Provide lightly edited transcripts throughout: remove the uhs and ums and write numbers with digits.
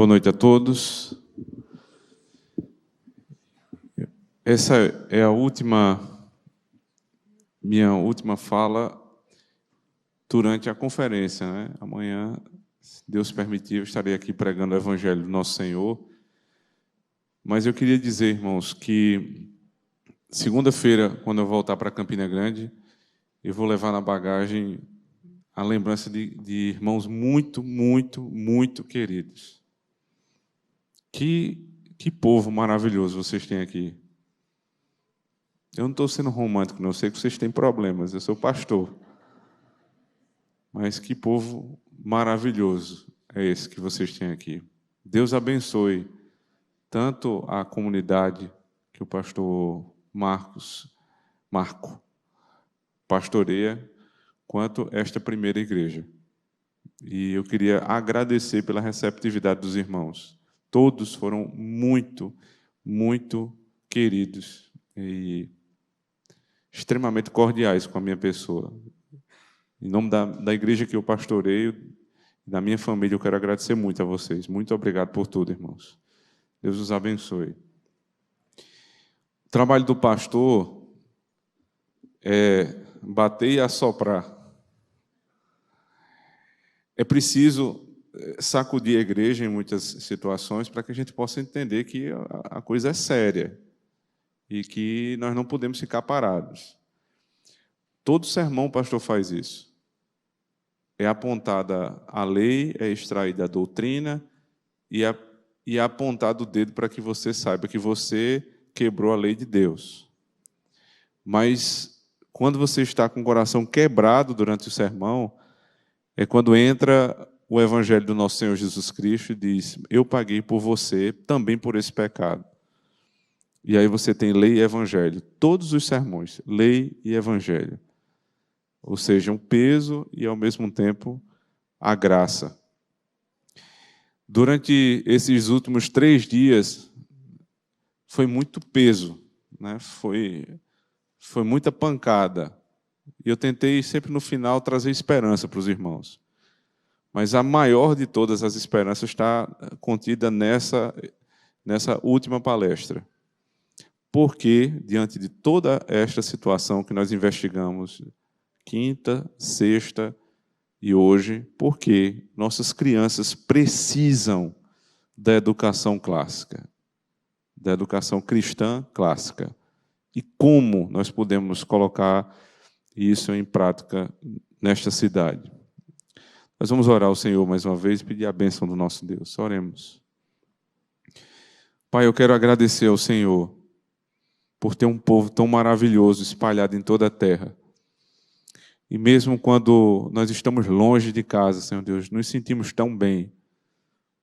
Boa noite a todos. Essa é minha última fala durante a conferência, né? Amanhã, se Deus permitir, eu estarei aqui pregando o Evangelho do Nosso Senhor. Mas eu queria dizer, irmãos, que segunda-feira, quando eu voltar para Campina Grande, eu vou levar na bagagem a lembrança de irmãos muito, muito, muito queridos. Que povo maravilhoso vocês têm aqui. Eu não estou sendo romântico, não. Eu sei que vocês têm problemas. Eu sou pastor. Mas que povo maravilhoso é esse que vocês têm aqui. Deus abençoe tanto a comunidade que o pastor Marco pastoreia, quanto esta primeira igreja. E eu queria agradecer pela receptividade dos irmãos. Todos foram muito, muito queridos e extremamente cordiais com a minha pessoa. Em nome da igreja que eu pastoreio, da minha família, eu quero agradecer muito a vocês. Muito obrigado por tudo, irmãos. Deus os abençoe. O trabalho do pastor é bater e assoprar. É preciso sacudir a igreja em muitas situações para que a gente possa entender que a coisa é séria e que nós não podemos ficar parados. Todo sermão o pastor faz isso. É apontada a lei, é extraída a doutrina e é apontado o dedo para que você saiba que você quebrou a lei de Deus. Mas quando você está com o coração quebrado durante o sermão, é quando entra o Evangelho do nosso Senhor Jesus Cristo e diz: eu paguei por você, também por esse pecado. E aí você tem lei e evangelho. Todos os sermões, lei e evangelho. Ou seja, um peso e, ao mesmo tempo, a graça. Durante esses últimos 3 dias, foi muito peso, né? Foi muita pancada. E eu tentei sempre no final trazer esperança para os irmãos. Mas a maior de todas as esperanças está contida nessa última palestra. Porque, diante de toda esta situação que nós investigamos, quinta, sexta e hoje, porque nossas crianças precisam da educação clássica, da educação cristã clássica. E como nós podemos colocar isso em prática nesta cidade? Nós vamos orar ao Senhor mais uma vez e pedir a bênção do nosso Deus. Oremos. Pai, eu quero agradecer ao Senhor por ter um povo tão maravilhoso espalhado em toda a terra. E mesmo quando nós estamos longe de casa, Senhor Deus, nos sentimos tão bem,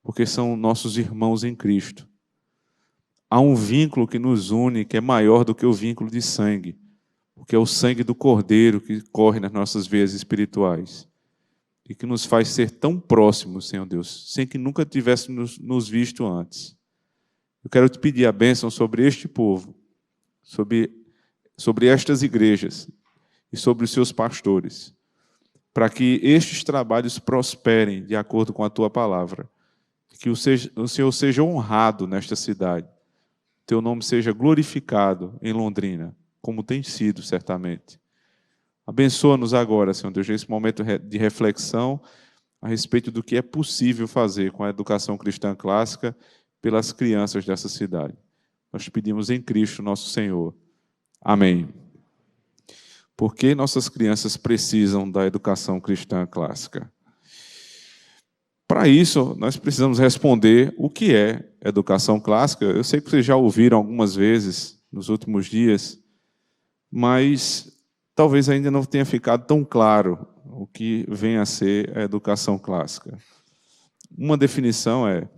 porque são nossos irmãos em Cristo. Há um vínculo que nos une, que é maior do que o vínculo de sangue, porque é o sangue do Cordeiro que corre nas nossas veias espirituais e que nos faz ser tão próximos, Senhor Deus, sem que nunca tivéssemos nos visto antes. Eu quero te pedir a bênção sobre este povo, sobre estas igrejas e sobre os seus pastores, para que estes trabalhos prosperem de acordo com a tua palavra, que o Senhor seja honrado nesta cidade, teu nome seja glorificado em Londrina, como tem sido certamente. Abençoa-nos agora, Senhor Deus, nesse momento de reflexão a respeito do que é possível fazer com a educação cristã clássica pelas crianças dessa cidade. Nós pedimos em Cristo, nosso Senhor. Amém. Por que nossas crianças precisam da educação cristã clássica? Para isso, nós precisamos responder o que é educação clássica. Eu sei que vocês já ouviram algumas vezes nos últimos dias, mas talvez ainda não tenha ficado tão claro o que vem a ser a educação clássica. Uma definição é: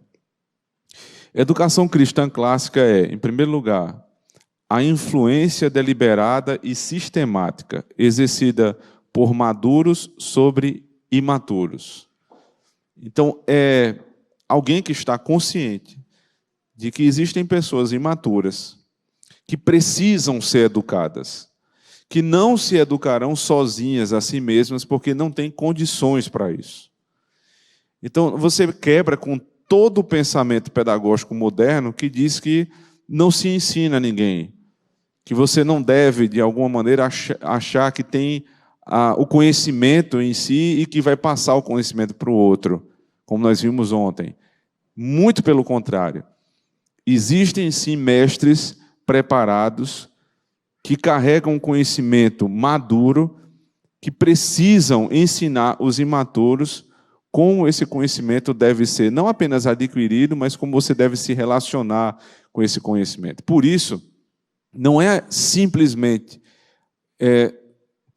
educação cristã clássica é, em primeiro lugar, a influência deliberada e sistemática exercida por maduros sobre imaturos. Então, é alguém que está consciente de que existem pessoas imaturas que precisam ser educadas, que não se educarão sozinhas a si mesmas porque não têm condições para isso. Então, você quebra com todo o pensamento pedagógico moderno que diz que não se ensina a ninguém, que você não deve, de alguma maneira, achar que tem o conhecimento em si e que vai passar o conhecimento para o outro, como nós vimos ontem. Muito pelo contrário. Existem, sim, mestres preparados que carregam um conhecimento maduro, que precisam ensinar os imaturos como esse conhecimento deve ser não apenas adquirido, mas como você deve se relacionar com esse conhecimento. Por isso, não é simplesmente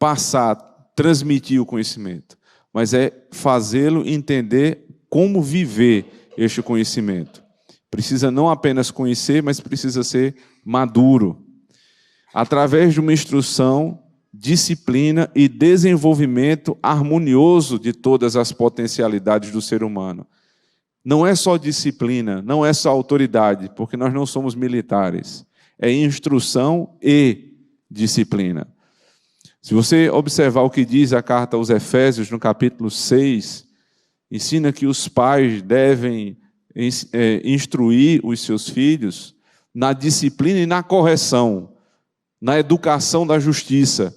passar, transmitir o conhecimento, mas é fazê-lo entender como viver este conhecimento. Precisa não apenas conhecer, mas precisa ser maduro. Através de uma instrução, disciplina e desenvolvimento harmonioso de todas as potencialidades do ser humano. Não é só disciplina, não é só autoridade, porque nós não somos militares. É instrução e disciplina. Se você observar o que diz a carta aos Efésios, no capítulo 6, ensina que os pais devem instruir os seus filhos na disciplina e na correção, na educação da justiça.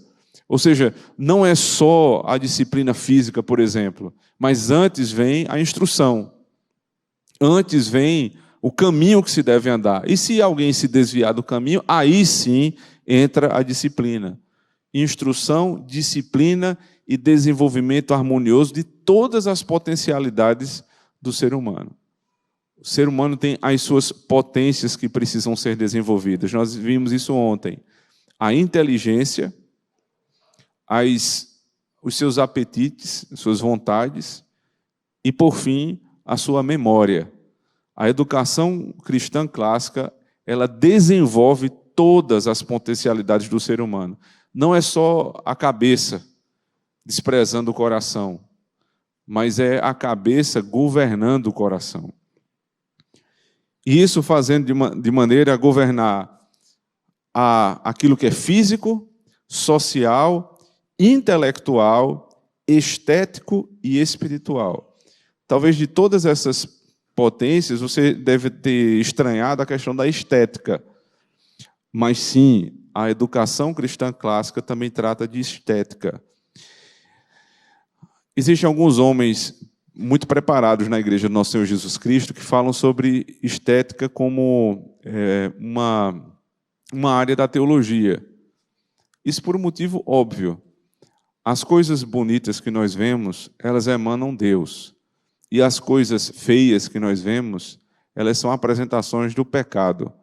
Ou seja, não é só a disciplina física, por exemplo, mas antes vem a instrução. Antes vem o caminho que se deve andar. E se alguém se desviar do caminho, aí sim entra a disciplina. Instrução, disciplina e desenvolvimento harmonioso de todas as potencialidades do ser humano. O ser humano tem as suas potências que precisam ser desenvolvidas. Nós vimos isso ontem. A inteligência, os seus apetites, suas vontades e, por fim, a sua memória. A educação cristã clássica, ela desenvolve todas as potencialidades do ser humano. Não é só a cabeça desprezando o coração, mas é a cabeça governando o coração. E isso fazendo de maneira a governar aquilo que é físico, social, intelectual, estético e espiritual. Talvez de todas essas potências, você deve ter estranhado a questão da estética. Mas sim, a educação cristã clássica também trata de estética. Existem alguns homens muito preparados na igreja do nosso Senhor Jesus Cristo que falam sobre estética como uma área da teologia. Isso por um motivo óbvio. As coisas bonitas que nós vemos, elas emanam Deus. E as coisas feias que nós vemos, elas são apresentações do pecado.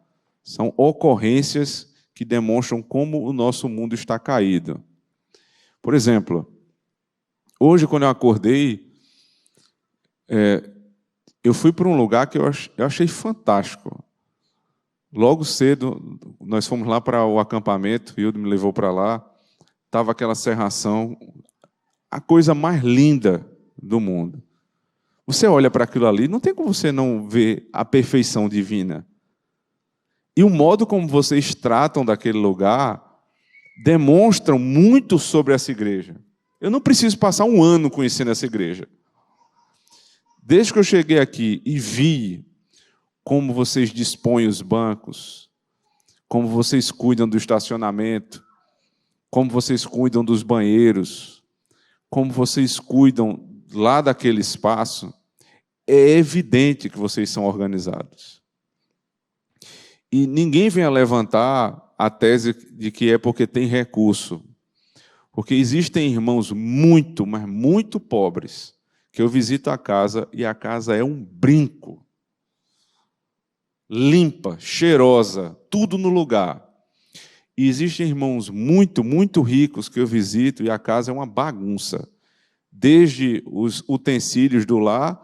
São ocorrências que demonstram como o nosso mundo está caído. Por exemplo, hoje, quando eu acordei, eu fui para um lugar que eu achei fantástico. Logo cedo, nós fomos lá para o acampamento, o Hildo me levou para lá, estava aquela serração, a coisa mais linda do mundo. Você olha para aquilo ali, não tem como você não ver a perfeição divina. E o modo como vocês tratam daquele lugar demonstram muito sobre essa igreja. Eu não preciso passar um ano conhecendo essa igreja. Desde que eu cheguei aqui e vi como vocês dispõem os bancos, como vocês cuidam do estacionamento, como vocês cuidam dos banheiros, como vocês cuidam lá daquele espaço, é evidente que vocês são organizados. E ninguém vem a levantar a tese de que é porque tem recurso. Porque existem irmãos muito, mas muito pobres, que eu visito a casa e a casa é um brinco. Limpa, cheirosa, tudo no lugar. E existem irmãos muito, muito ricos que eu visito e a casa é uma bagunça. Desde os utensílios do lar,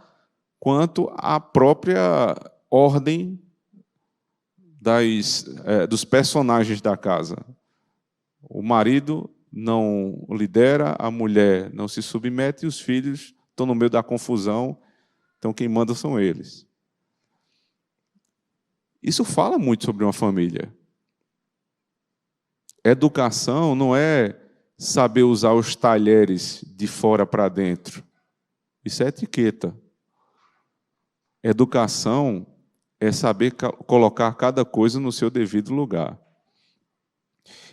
quanto a própria ordem dos personagens da casa. O marido não lidera, a mulher não se submete e os filhos estão no meio da confusão, então quem manda são eles. Isso fala muito sobre uma família. Educação não é saber usar os talheres de fora para dentro. Isso é etiqueta. Educação é saber colocar cada coisa no seu devido lugar.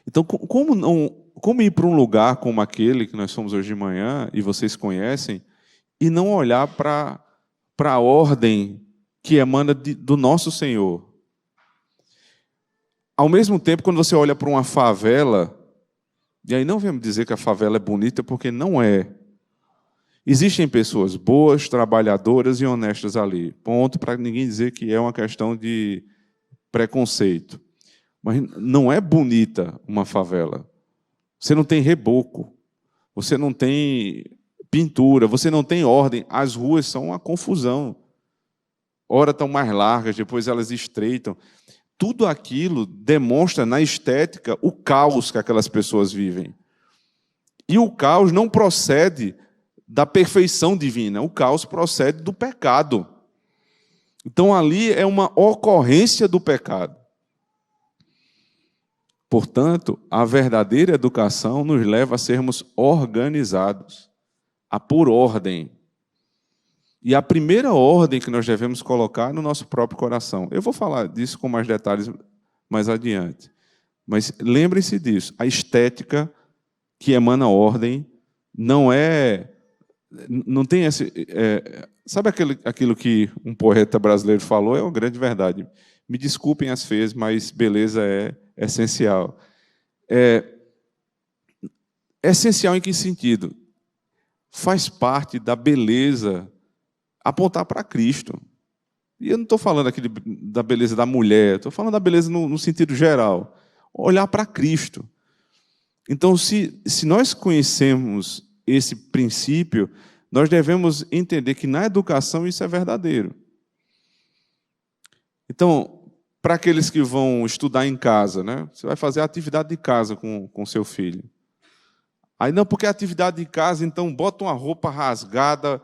Então, como ir para um lugar como aquele que nós fomos hoje de manhã, e vocês conhecem, e não olhar para a ordem que emana do nosso Senhor? Ao mesmo tempo, quando você olha para uma favela, e aí não vamos dizer que a favela é bonita, porque não é. Existem pessoas boas, trabalhadoras e honestas ali. Ponto, para ninguém dizer que é uma questão de preconceito. Mas não é bonita uma favela. Você não tem reboco, você não tem pintura, você não tem ordem. As ruas são uma confusão. Ora estão mais largas, depois elas estreitam. Tudo aquilo demonstra na estética o caos que aquelas pessoas vivem. E o caos não procede da perfeição divina, o caos procede do pecado. Então ali é uma ocorrência do pecado. Portanto, a verdadeira educação nos leva a sermos organizados, a por ordem. E a primeira ordem que nós devemos colocar no nosso próprio coração. Eu vou falar disso com mais detalhes mais adiante. Mas lembrem-se disso, a estética que emana ordem não tem esse... sabe aquilo que um poeta brasileiro falou? É uma grande verdade. Me desculpem as feias, mas beleza é essencial. Essencial em que sentido? Faz parte da beleza apontar para Cristo. E eu não estou falando aqui da beleza da mulher, estou falando da beleza no sentido geral. Olhar para Cristo. Então, se nós conhecemos esse princípio, nós devemos entender que na educação isso é verdadeiro. Então, para aqueles que vão estudar em casa, né? Você vai fazer a atividade de casa com seu filho. Aí não, porque a atividade de casa, então bota uma roupa rasgada,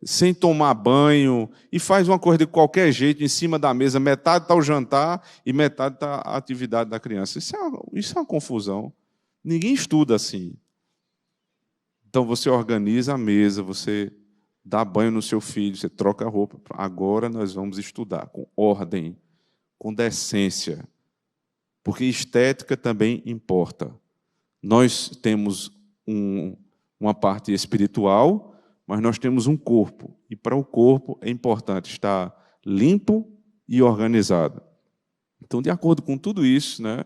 sem tomar banho, e faz uma coisa de qualquer jeito em cima da mesa, metade está o jantar e metade está a atividade da criança. Isso é uma confusão. Ninguém estuda assim. Então você organiza a mesa, você dá banho no seu filho, você troca a roupa. Agora nós vamos estudar com ordem, com decência, porque estética também importa. Nós temos uma parte espiritual, mas nós temos um corpo. E para o corpo é importante estar limpo e organizado. Então, de acordo com tudo isso, né,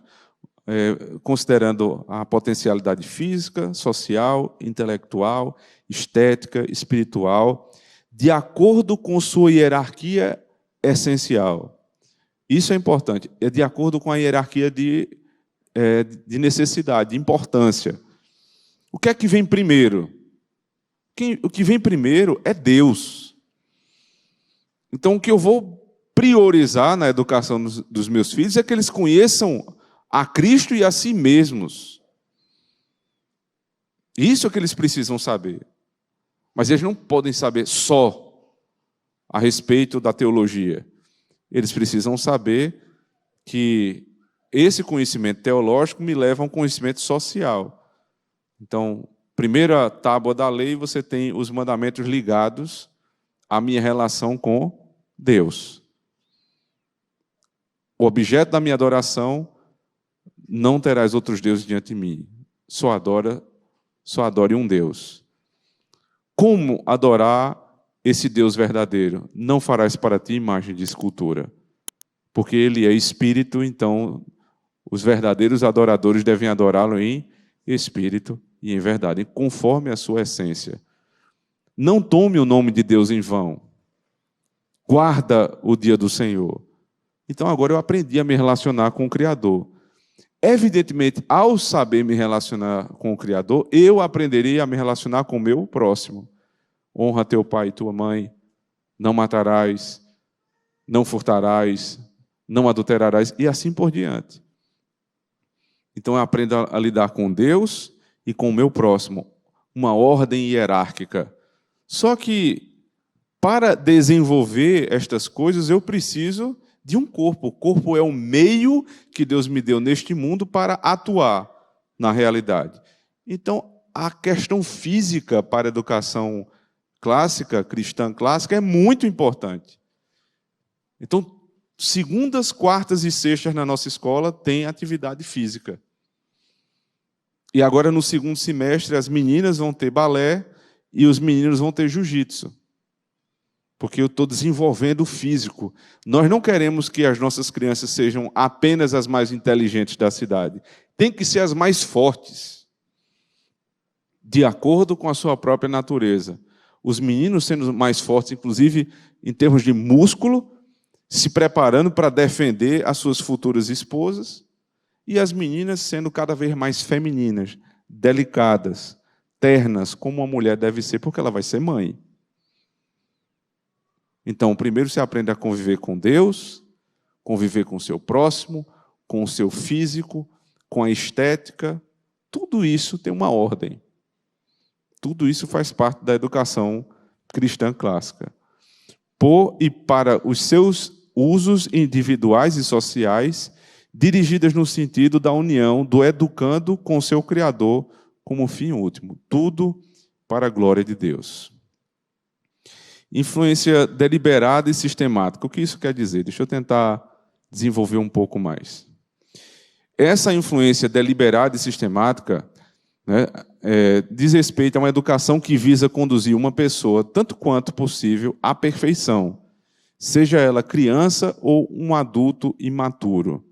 considerando a potencialidade física, social, intelectual, estética, espiritual, de acordo com sua hierarquia essencial. Isso é importante, é de acordo com a hierarquia de necessidade, de importância. O que é que vem primeiro? O que vem primeiro é Deus. Então, o que eu vou priorizar na educação dos meus filhos é que eles conheçam a Cristo e a si mesmos. Isso é o que eles precisam saber. Mas eles não podem saber só a respeito da teologia. Eles precisam saber que esse conhecimento teológico me leva a um conhecimento social. Então, primeira tábua da lei, você tem os mandamentos ligados à minha relação com Deus. O objeto da minha adoração: não terás outros deuses diante de mim. Só adore um Deus. Como adorar esse Deus verdadeiro? Não farás para ti imagem de escultura. Porque Ele é Espírito, então os verdadeiros adoradores devem adorá-lo em Espírito e em verdade, conforme a sua essência. Não tome o nome de Deus em vão. Guarda o dia do Senhor. Então agora eu aprendi a me relacionar com o Criador. Evidentemente, ao saber me relacionar com o Criador, eu aprenderei a me relacionar com o meu próximo. Honra teu pai e tua mãe, não matarás, não furtarás, não adulterarás, e assim por diante. Então eu aprendo a lidar com Deus e com o meu próximo, uma ordem hierárquica. Só que, para desenvolver estas coisas, eu preciso de um corpo. O corpo é o meio que Deus me deu neste mundo para atuar na realidade. Então, a questão física para a educação clássica, cristã clássica, é muito importante. Então, segundas, quartas e sextas na nossa escola tem atividade física. E agora, no segundo semestre, as meninas vão ter balé e os meninos vão ter jiu-jitsu. Porque eu estou desenvolvendo o físico. Nós não queremos que as nossas crianças sejam apenas as mais inteligentes da cidade. Tem que ser as mais fortes, de acordo com a sua própria natureza. Os meninos sendo mais fortes, inclusive em termos de músculo, se preparando para defender as suas futuras esposas, e as meninas sendo cada vez mais femininas, delicadas, ternas, como uma mulher deve ser, porque ela vai ser mãe. Então, primeiro você aprende a conviver com Deus, conviver com o seu próximo, com o seu físico, com a estética. Tudo isso tem uma ordem. Tudo isso faz parte da educação cristã clássica. Por e para os seus usos individuais e sociais, dirigidas no sentido da união do educando com o seu Criador como fim último. Tudo para a glória de Deus. Influência deliberada e sistemática. O que isso quer dizer? Deixa eu tentar desenvolver um pouco mais. Essa influência deliberada e sistemática, né, diz respeito a uma educação que visa conduzir uma pessoa, tanto quanto possível, à perfeição, seja ela criança ou um adulto imaturo.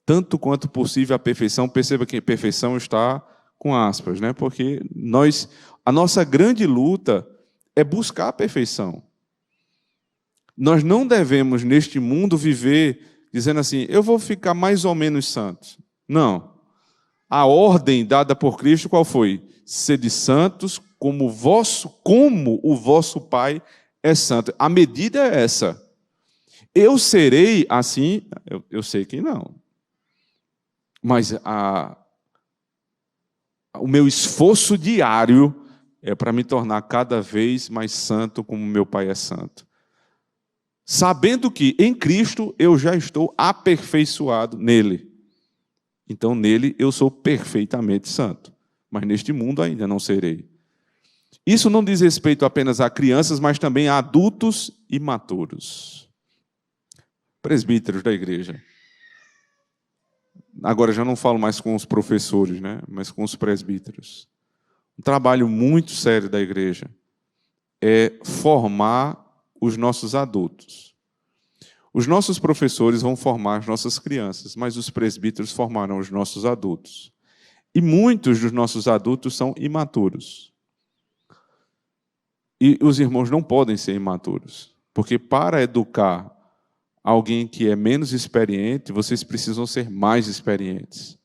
Tanto quanto possível à perfeição. Perceba que a perfeição está com aspas, né? Porque a nossa grande luta é buscar a perfeição. Nós não devemos, neste mundo, viver dizendo assim, eu vou ficar mais ou menos santo. Não. A ordem dada por Cristo, qual foi? Sede santos como o vosso Pai é santo. A medida é essa. Eu serei assim? Eu sei que não. Mas o meu esforço diário é para me tornar cada vez mais santo como meu Pai é santo. Sabendo que em Cristo eu já estou aperfeiçoado nele. Então nele eu sou perfeitamente santo. Mas neste mundo ainda não serei. Isso não diz respeito apenas a crianças, mas também a adultos imaturos. Presbíteros da igreja. Agora já não falo mais com os professores, né? Mas com os presbíteros. Um trabalho muito sério da igreja é formar os nossos adultos. Os nossos professores vão formar as nossas crianças, mas os presbíteros formarão os nossos adultos. E muitos dos nossos adultos são imaturos. E os irmãos não podem ser imaturos, porque para educar alguém que é menos experiente, vocês precisam ser mais experientes.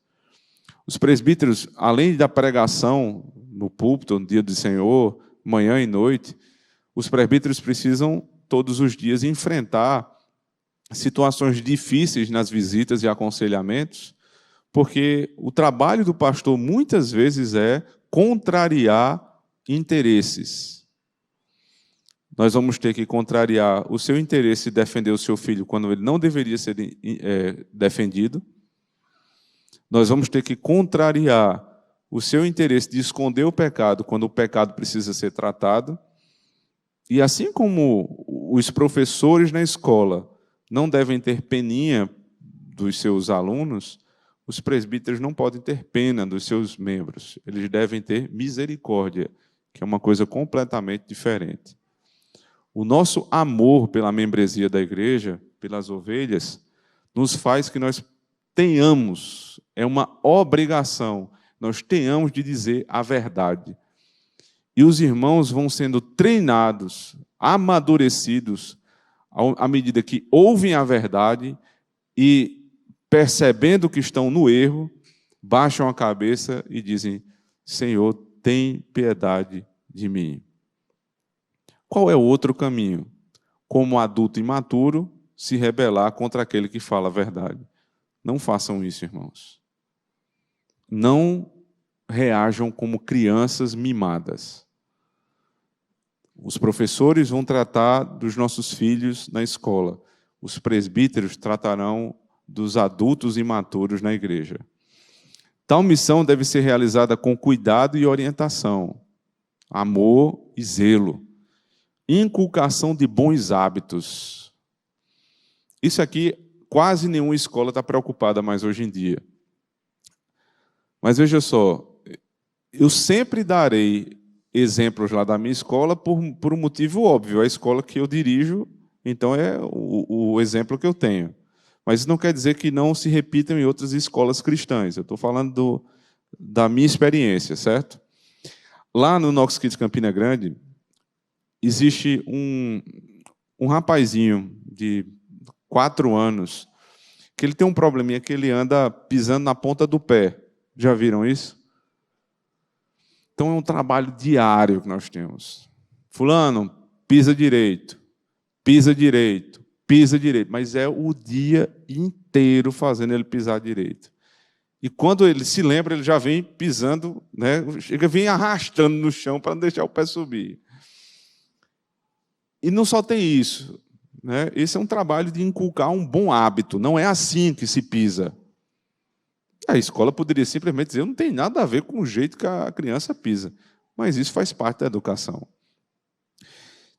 Os presbíteros, além da pregação no púlpito, no dia do Senhor, manhã e noite, os presbíteros precisam todos os dias enfrentar situações difíceis nas visitas e aconselhamentos, porque o trabalho do pastor muitas vezes é contrariar interesses. Nós vamos ter que contrariar o seu interesse de defender o seu filho quando ele não deveria ser defendido. Nós vamos ter que contrariar o seu interesse de esconder o pecado quando o pecado precisa ser tratado. E assim como os professores na escola não devem ter peninha dos seus alunos, os presbíteros não podem ter pena dos seus membros. Eles devem ter misericórdia, que é uma coisa completamente diferente. O nosso amor pela membresia da igreja, pelas ovelhas, nos faz que nós tenhamos, é uma obrigação, nós tenhamos de dizer a verdade. E os irmãos vão sendo treinados, amadurecidos, à medida que ouvem a verdade e, percebendo que estão no erro, baixam a cabeça e dizem, Senhor, tem piedade de mim. Qual é o outro caminho? Como adulto imaturo, se rebelar contra aquele que fala a verdade. Não façam isso, irmãos. Não reajam como crianças mimadas. Os professores vão tratar dos nossos filhos na escola. Os presbíteros tratarão dos adultos imaturos na igreja. Tal missão deve ser realizada com cuidado e orientação, amor e zelo. Inculcação de bons hábitos. Isso aqui, quase nenhuma escola está preocupada mais hoje em dia. Mas veja só, eu sempre darei exemplos lá da minha escola por um motivo óbvio. A escola que eu dirijo, então é o exemplo que eu tenho. Mas isso não quer dizer que não se repitam em outras escolas cristãs. Eu estou falando da minha experiência, certo? Lá no Knox Kids Campina Grande, existe um rapazinho de 4 anos que ele tem um probleminha que ele anda pisando na ponta do pé. Já viram isso? Então, é um trabalho diário que nós temos. Fulano, pisa direito, pisa direito, pisa direito. Mas é o dia inteiro fazendo ele pisar direito. E quando ele se lembra, ele já vem pisando, né? Vem arrastando no chão para não deixar o pé subir. E não só tem isso, né? Esse é um trabalho de inculcar um bom hábito. Não é assim que se pisa. A escola poderia simplesmente dizer, não tem nada a ver com o jeito que a criança pisa. Mas isso faz parte da educação.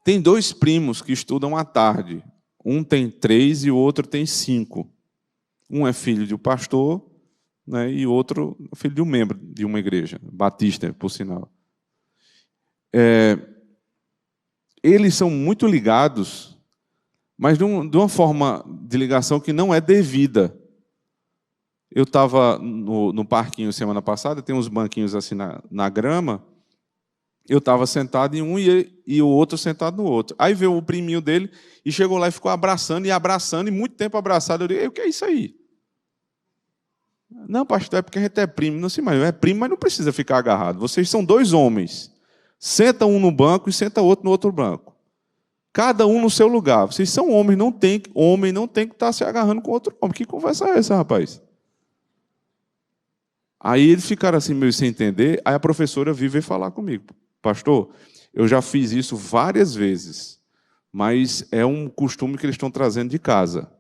Tem 2 primos que estudam à tarde. Um tem 3 e o outro tem 5. Um é filho de um pastor, né, e o outro é filho de um membro de uma igreja, batista, por sinal. Eles são muito ligados, mas de uma forma de ligação que não é devida. Eu estava no parquinho semana passada, tem uns banquinhos assim na grama, eu estava sentado em um e o outro sentado no outro. Aí veio o priminho dele e chegou lá e ficou abraçando, e muito tempo abraçado. Eu disse, o que é isso aí? Não, pastor, é porque a gente é primo. Não sei, mas é primo, mas não precisa ficar agarrado. Vocês são 2 homens. Senta um no banco e senta outro no outro banco. Cada um no seu lugar. Vocês são homens, homem não tem que estar se agarrando com outro homem. Que conversa é essa, rapaz? Aí eles ficaram assim, meio sem entender. Aí a professora veio falar comigo. Pastor, eu já fiz isso várias vezes, mas é um costume que eles estão trazendo de casa.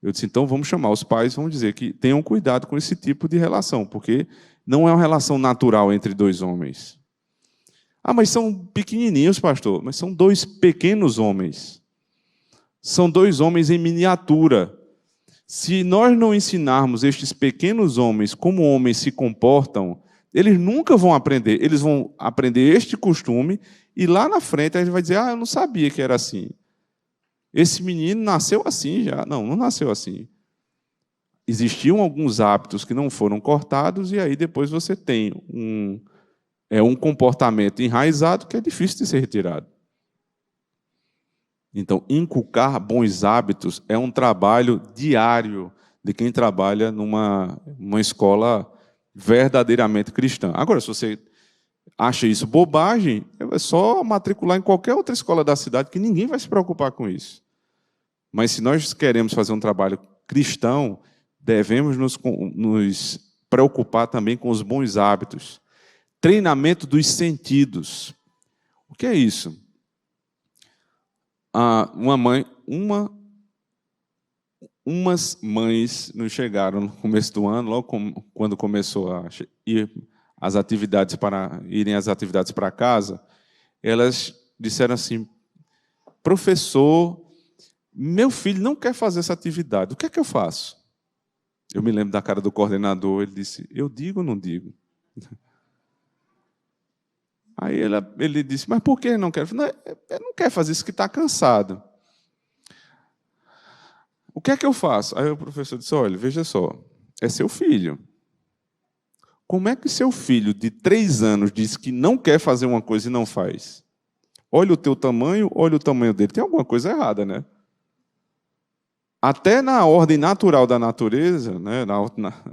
Eu disse, então vamos chamar os pais, vamos dizer que tenham cuidado com esse tipo de relação, porque não é uma relação natural entre 2 homens. Ah, mas são pequenininhos, pastor. Mas são 2 pequenos homens. São 2 homens em miniatura. Se nós não ensinarmos estes pequenos homens como homens se comportam, eles nunca vão aprender. Eles vão aprender este costume e lá na frente a gente vai dizer, eu não sabia que era assim. Esse menino nasceu assim já. Não, não nasceu assim. Existiam alguns hábitos que não foram cortados e aí depois você tem um comportamento enraizado que é difícil de ser retirado. Então, inculcar bons hábitos é um trabalho diário de quem trabalha numa escola verdadeiramente cristã. Agora, se você acha isso bobagem, é só matricular em qualquer outra escola da cidade que ninguém vai se preocupar com isso. Mas se nós queremos fazer um trabalho cristão, devemos nos preocupar também com os bons hábitos. Treinamento dos sentidos. O que é isso? Umas mães nos chegaram no começo do ano, logo quando começou a ir às atividades irem às atividades para casa, elas disseram assim, professor, meu filho não quer fazer essa atividade, o que é que eu faço? Eu me lembro da cara do coordenador, ele disse, eu digo ou não digo? Aí ele disse, mas por que ele não quer? Não, ele não quer fazer isso, que está cansado. O que é que eu faço? Aí o professor disse, olha, veja só, é seu filho. Como é que seu filho de 3 anos diz que não quer fazer uma coisa e não faz? Olha o teu tamanho, olha o tamanho dele. Tem alguma coisa errada, né? Até na ordem natural da natureza, né,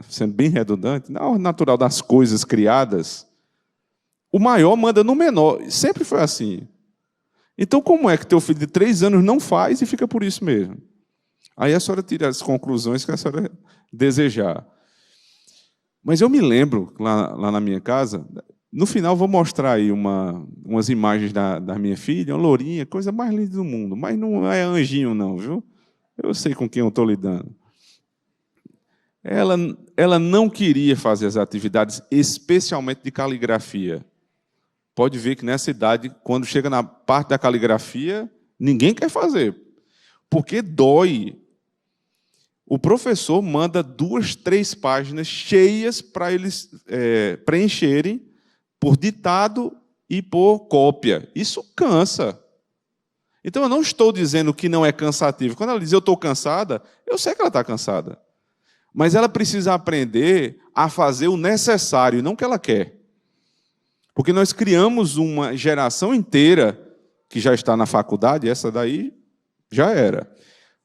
sendo bem redundante, na ordem natural das coisas criadas, o maior manda no menor. Sempre foi assim. Então, como é que teu filho de 3 anos não faz e fica por isso mesmo? Aí a senhora tira as conclusões que a senhora desejar. Mas eu me lembro, lá na minha casa, no final vou mostrar aí umas imagens da minha filha, uma lourinha, coisa mais linda do mundo. Mas não é anjinho não, viu? Eu sei com quem eu estou lidando. Ela não queria fazer as atividades, especialmente de caligrafia. Pode ver que nessa idade, quando chega na parte da caligrafia, ninguém quer fazer, porque dói. O professor manda 2, 3 páginas cheias para eles preencherem por ditado e por cópia. Isso cansa. Então, eu não estou dizendo que não é cansativo. Quando ela diz eu estou cansada, eu sei que ela está cansada. Mas ela precisa aprender a fazer o necessário, não o que ela quer. Porque nós criamos uma geração inteira que já está na faculdade, essa daí já era.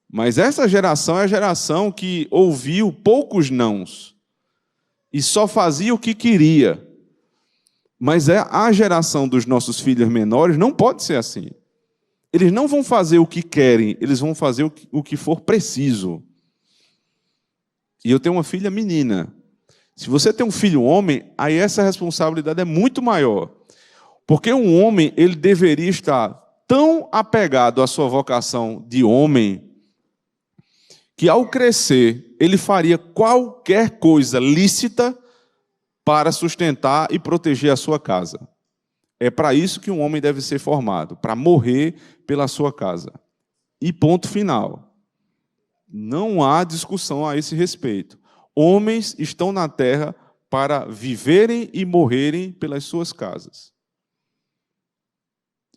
Mas essa geração é a geração que ouviu poucos nãos e só fazia o que queria. Mas a geração dos nossos filhos menores não pode ser assim. Eles não vão fazer o que querem, eles vão fazer o que for preciso. E eu tenho uma filha menina. Se você tem um filho homem, aí essa responsabilidade é muito maior. Porque um homem, ele deveria estar tão apegado à sua vocação de homem, que ao crescer, ele faria qualquer coisa lícita para sustentar e proteger a sua casa. É para isso que um homem deve ser formado, para morrer pela sua casa. E ponto final. Não há discussão a esse respeito. Homens estão na terra para viverem e morrerem pelas suas casas.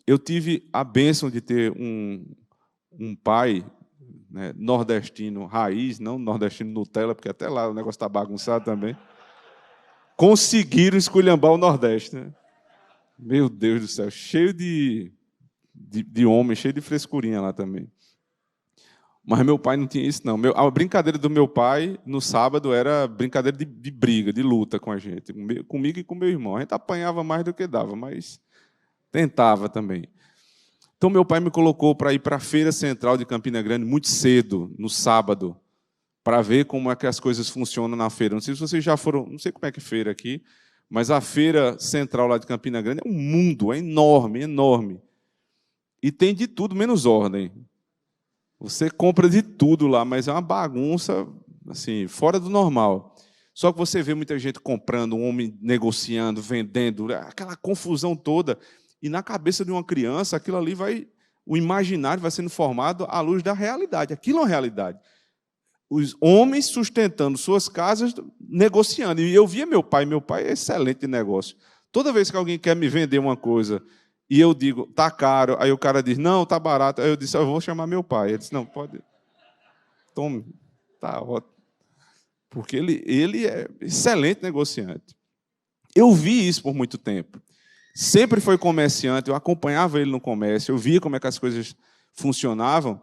Eu tive a bênção de ter um pai, né, nordestino raiz, não nordestino Nutella, porque até lá o negócio está bagunçado também. Conseguiram esculhambar o Nordeste. Né? Meu Deus do céu, cheio de homem, cheio de frescurinha lá também. Mas meu pai não tinha isso, não. A brincadeira do meu pai, no sábado, era brincadeira de briga, de luta com a gente. Comigo e com meu irmão. A gente apanhava mais do que dava, mas tentava também. Então, meu pai me colocou para ir para a Feira Central de Campina Grande muito cedo, no sábado, para ver como é que as coisas funcionam na feira. Não sei se vocês já foram, não sei como é que é feira aqui, mas a Feira Central lá de Campina Grande é um mundo, é enorme, enorme. E tem de tudo menos ordem. Você compra de tudo lá, mas é uma bagunça assim, fora do normal. Só que você vê muita gente comprando, um homem negociando, vendendo, aquela confusão toda. E na cabeça de uma criança, aquilo ali o imaginário vai sendo formado à luz da realidade. Aquilo é uma realidade. Os homens sustentando suas casas, negociando. E eu via meu pai é excelente de negócio. Toda vez que alguém quer me vender uma coisa e eu digo, está caro, aí o cara diz, não, está barato. Aí eu disse, eu vou chamar meu pai. Ele disse, não, pode. Tome, está ótimo. Porque ele é excelente negociante. Eu vi isso por muito tempo. Sempre foi comerciante, eu acompanhava ele no comércio, eu via como é que as coisas funcionavam.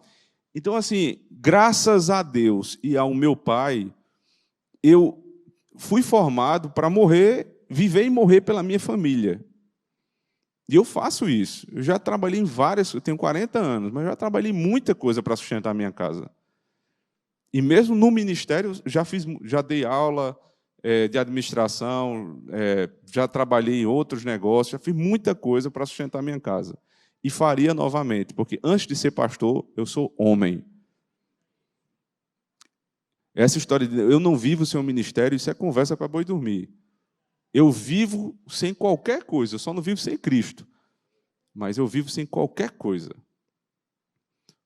Então, assim, graças a Deus e ao meu pai, eu fui formado para viver e morrer pela minha família. E eu faço isso. Eu já trabalhei em eu tenho 40 anos, mas já trabalhei muita coisa para sustentar a minha casa. E mesmo no ministério, já dei aula de administração, já trabalhei em outros negócios, já fiz muita coisa para sustentar a minha casa. E faria novamente, porque antes de ser pastor, eu sou homem. Essa história de eu não vivo sem o ministério, isso é conversa para boi dormir. Eu vivo sem qualquer coisa, eu só não vivo sem Cristo. Mas eu vivo sem qualquer coisa.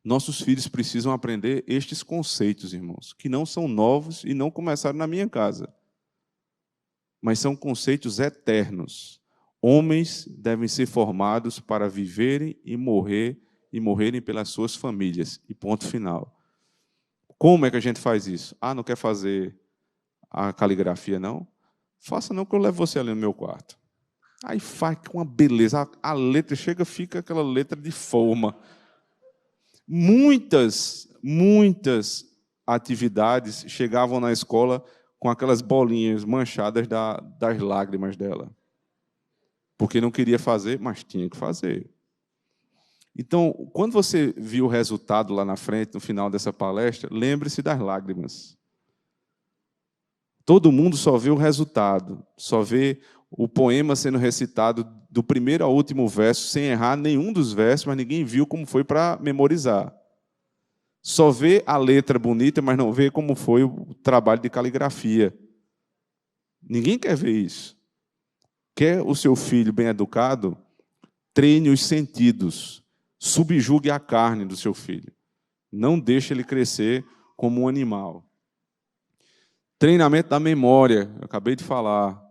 Nossos filhos precisam aprender estes conceitos, irmãos, que não são novos e não começaram na minha casa. Mas são conceitos eternos. Homens devem ser formados para viverem e morrerem pelas suas famílias. E ponto final. Como é que a gente faz isso? Ah, não quer fazer a caligrafia, não? Faça não, que eu levo você ali no meu quarto. Aí faz com uma beleza. A letra fica aquela letra de forma. Muitas atividades chegavam na escola com aquelas bolinhas manchadas das lágrimas dela. Porque não queria fazer, mas tinha que fazer. Então, quando você viu o resultado lá na frente, no final dessa palestra, lembre-se das lágrimas. Todo mundo só vê o resultado, só vê o poema sendo recitado do primeiro ao último verso, sem errar nenhum dos versos, mas ninguém viu como foi para memorizar. Só vê a letra bonita, mas não vê como foi o trabalho de caligrafia. Ninguém quer ver isso. Quer o seu filho bem educado? Treine os sentidos. Subjugue a carne do seu filho. Não deixe ele crescer como um animal. Treinamento da memória, eu acabei de falar.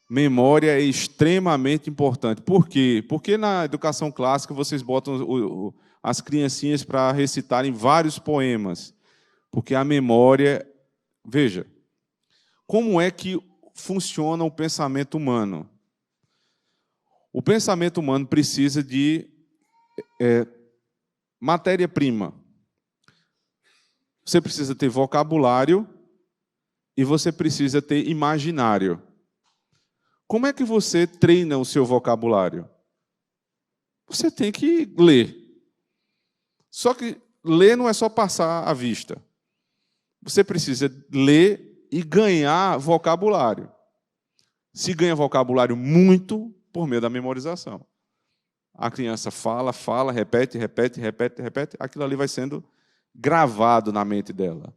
Memória é extremamente importante. Por quê? Porque na educação clássica vocês botam as criancinhas para recitarem vários poemas. Porque a memória... Veja, como é que funciona o pensamento humano? O pensamento humano precisa de matéria-prima. Você precisa ter vocabulário e você precisa ter imaginário. Como é que você treina o seu vocabulário? Você tem que ler. Só que ler não é só passar à vista. Você precisa ler e ganhar vocabulário. Se ganha vocabulário muito por meio da memorização. A criança fala, fala, repete, repete, repete, repete, aquilo ali vai sendo gravado na mente dela.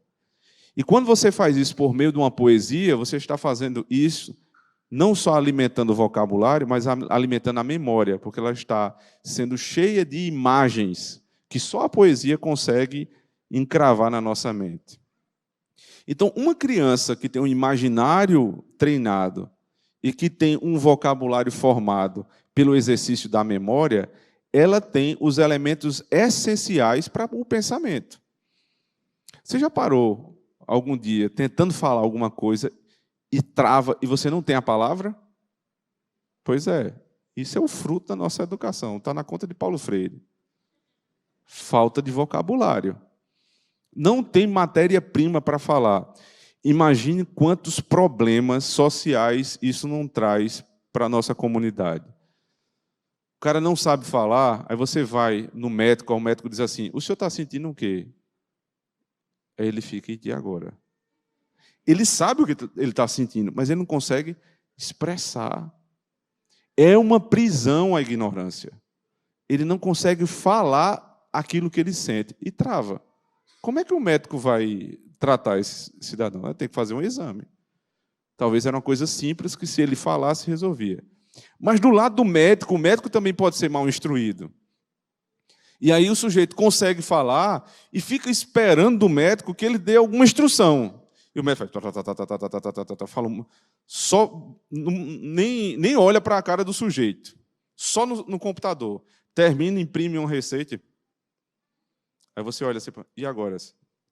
E quando você faz isso por meio de uma poesia, você está fazendo isso não só alimentando o vocabulário, mas alimentando a memória, porque ela está sendo cheia de imagens que só a poesia consegue encravar na nossa mente. Então, uma criança que tem um imaginário treinado e que tem um vocabulário formado pelo exercício da memória, ela tem os elementos essenciais para o pensamento. Você já parou algum dia tentando falar alguma coisa e trava, e você não tem a palavra? Pois é, isso é o fruto da nossa educação, está na conta de Paulo Freire. Falta de vocabulário. Não tem matéria-prima para falar. Imagine quantos problemas sociais isso não traz para a nossa comunidade. O cara não sabe falar, aí você vai no médico, o médico diz assim, o senhor está sentindo o quê? Aí ele fica, e agora? Ele sabe o que ele está sentindo, mas ele não consegue expressar. É uma prisão a ignorância. Ele não consegue falar aquilo que ele sente e trava. Como é que o médico vai tratar esse cidadão? Vai ter que fazer um exame. Talvez era uma coisa simples que, se ele falasse, resolvia. Mas do lado do médico, o médico também pode ser mal instruído. E aí o sujeito consegue falar e fica esperando do médico que ele dê alguma instrução. E o médico fala, só, nem olha para a cara do sujeito, só no computador. Termina, imprime uma receita. Aí você olha assim, e agora?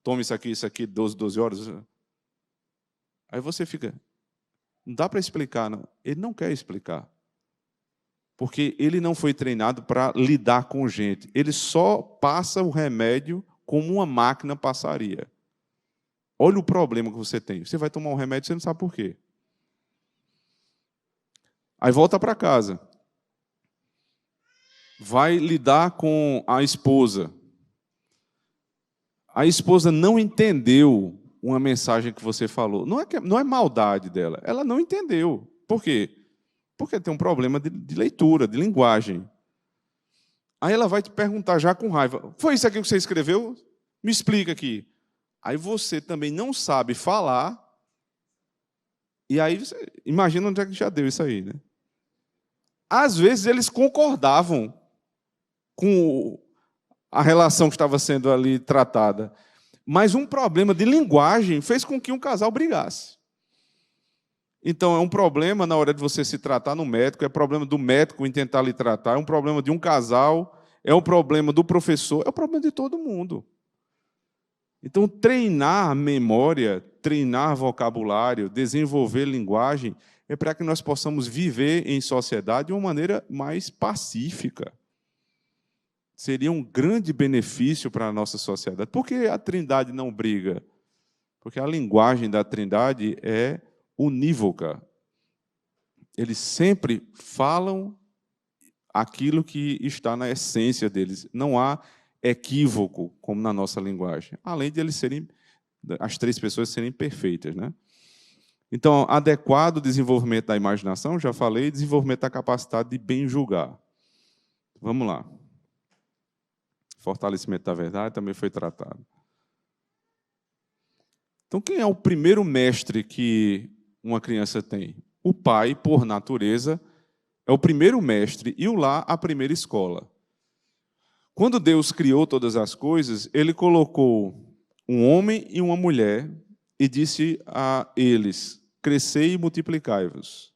Toma isso aqui, 12 horas. Aí você fica, não dá para explicar, não. Ele não quer explicar. Porque ele não foi treinado para lidar com gente. Ele só passa o remédio como uma máquina passaria. Olha o problema que você tem. Você vai tomar um remédio e você não sabe por quê. Aí volta para casa. Vai lidar com a esposa. A esposa não entendeu uma mensagem que você falou. Não é maldade dela. Ela não entendeu. Por quê? Porque tem um problema de leitura, de linguagem. Aí ela vai te perguntar já com raiva. Foi isso aqui que você escreveu? Me explica aqui. Aí você também não sabe falar. E aí, você imagina onde é que já deu isso aí, né? Às vezes eles concordavam com a relação que estava sendo ali tratada. Mas um problema de linguagem fez com que um casal brigasse. Então, é um problema na hora de você se tratar no médico, é problema do médico em tentar lhe tratar, é um problema de um casal, é um problema do professor, é um problema de todo mundo. Então, treinar a memória, treinar vocabulário, desenvolver linguagem, é para que nós possamos viver em sociedade de uma maneira mais pacífica. Seria um grande benefício para a nossa sociedade. Por que a Trindade não briga? Porque a linguagem da Trindade é unívoca. Eles sempre falam aquilo que está na essência deles. Não há equívoco, como na nossa linguagem. Além de eles serem, as três pessoas serem perfeitas, né? Então, adequado desenvolvimento da imaginação, já falei, desenvolvimento da capacidade de bem julgar. Vamos lá. Fortalecimento da verdade também foi tratado. Então, quem é o primeiro mestre que uma criança tem? o pai, por natureza, é o primeiro mestre e o lar a primeira escola. Quando Deus criou todas as coisas, ele colocou um homem e uma mulher e disse a eles: crescei e multiplicai-vos.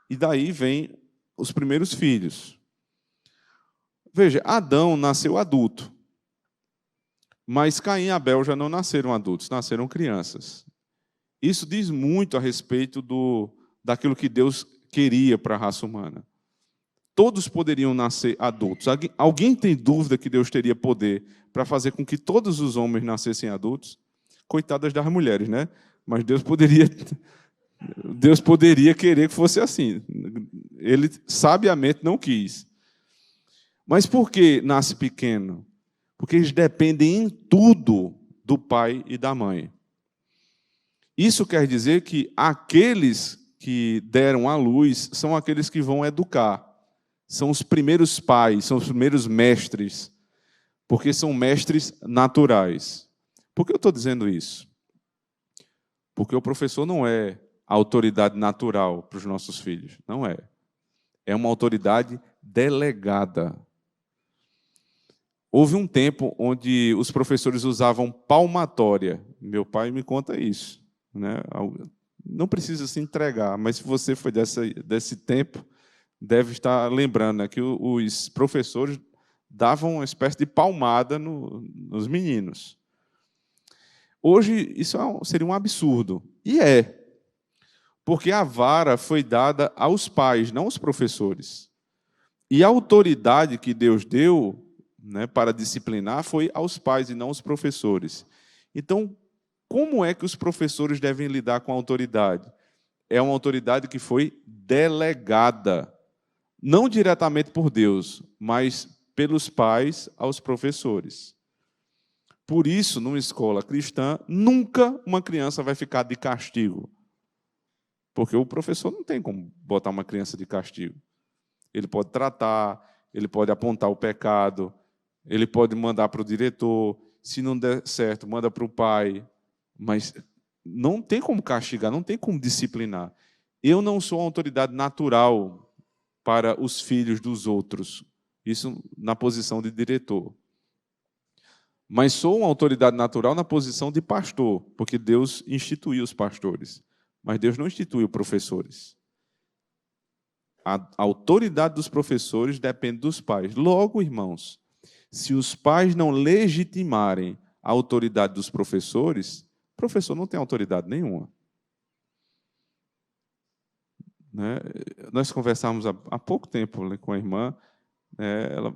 E daí vem os primeiros filhos. Veja, Adão nasceu adulto, mas Caim e Abel já não nasceram adultos, nasceram crianças. Isso diz muito a respeito daquilo que Deus queria para a raça humana. Todos poderiam nascer adultos. Alguém tem dúvida que Deus teria poder para fazer com que todos os homens nascessem adultos? Coitadas das mulheres, né? Mas Deus poderia querer que fosse assim. Ele sabiamente não quis. Mas por que nasce pequeno? Porque eles dependem em tudo do pai e da mãe. Isso quer dizer que aqueles que deram à luz são aqueles que vão educar. São os primeiros pais, são os primeiros mestres, porque são mestres naturais. Por que eu estou dizendo isso? Porque o professor não é a autoridade natural para os nossos filhos. Não é. É uma autoridade delegada. Houve um tempo onde os professores usavam palmatória. Meu pai me conta isso, né? Não precisa se entregar, mas se você foi desse tempo, deve estar lembrando, né, que os professores davam uma espécie de palmada nos meninos. Hoje, isso seria um absurdo. E é. Porque a vara foi dada aos pais, não aos professores. E a autoridade que Deus deu, né, para disciplinar foi aos pais e não aos professores. Então, como é que os professores devem lidar com a autoridade? É uma autoridade que foi delegada, não diretamente por Deus, mas pelos pais aos professores. Por isso, numa escola cristã, nunca uma criança vai ficar de castigo. Porque o professor não tem como botar uma criança de castigo. Ele pode tratar, ele pode apontar o pecado, ele pode mandar para o diretor, se não der certo, manda para o pai, mas não tem como castigar, não tem como disciplinar. Eu não sou uma autoridade natural para os filhos dos outros, isso na posição de diretor. Mas sou uma autoridade natural na posição de pastor, porque Deus instituiu os pastores, mas Deus não instituiu professores. A autoridade dos professores depende dos pais. Logo, irmãos, se os pais não legitimarem a autoridade dos professores, o professor não tem autoridade nenhuma. Né? Nós conversávamos há pouco tempo com a irmã, ela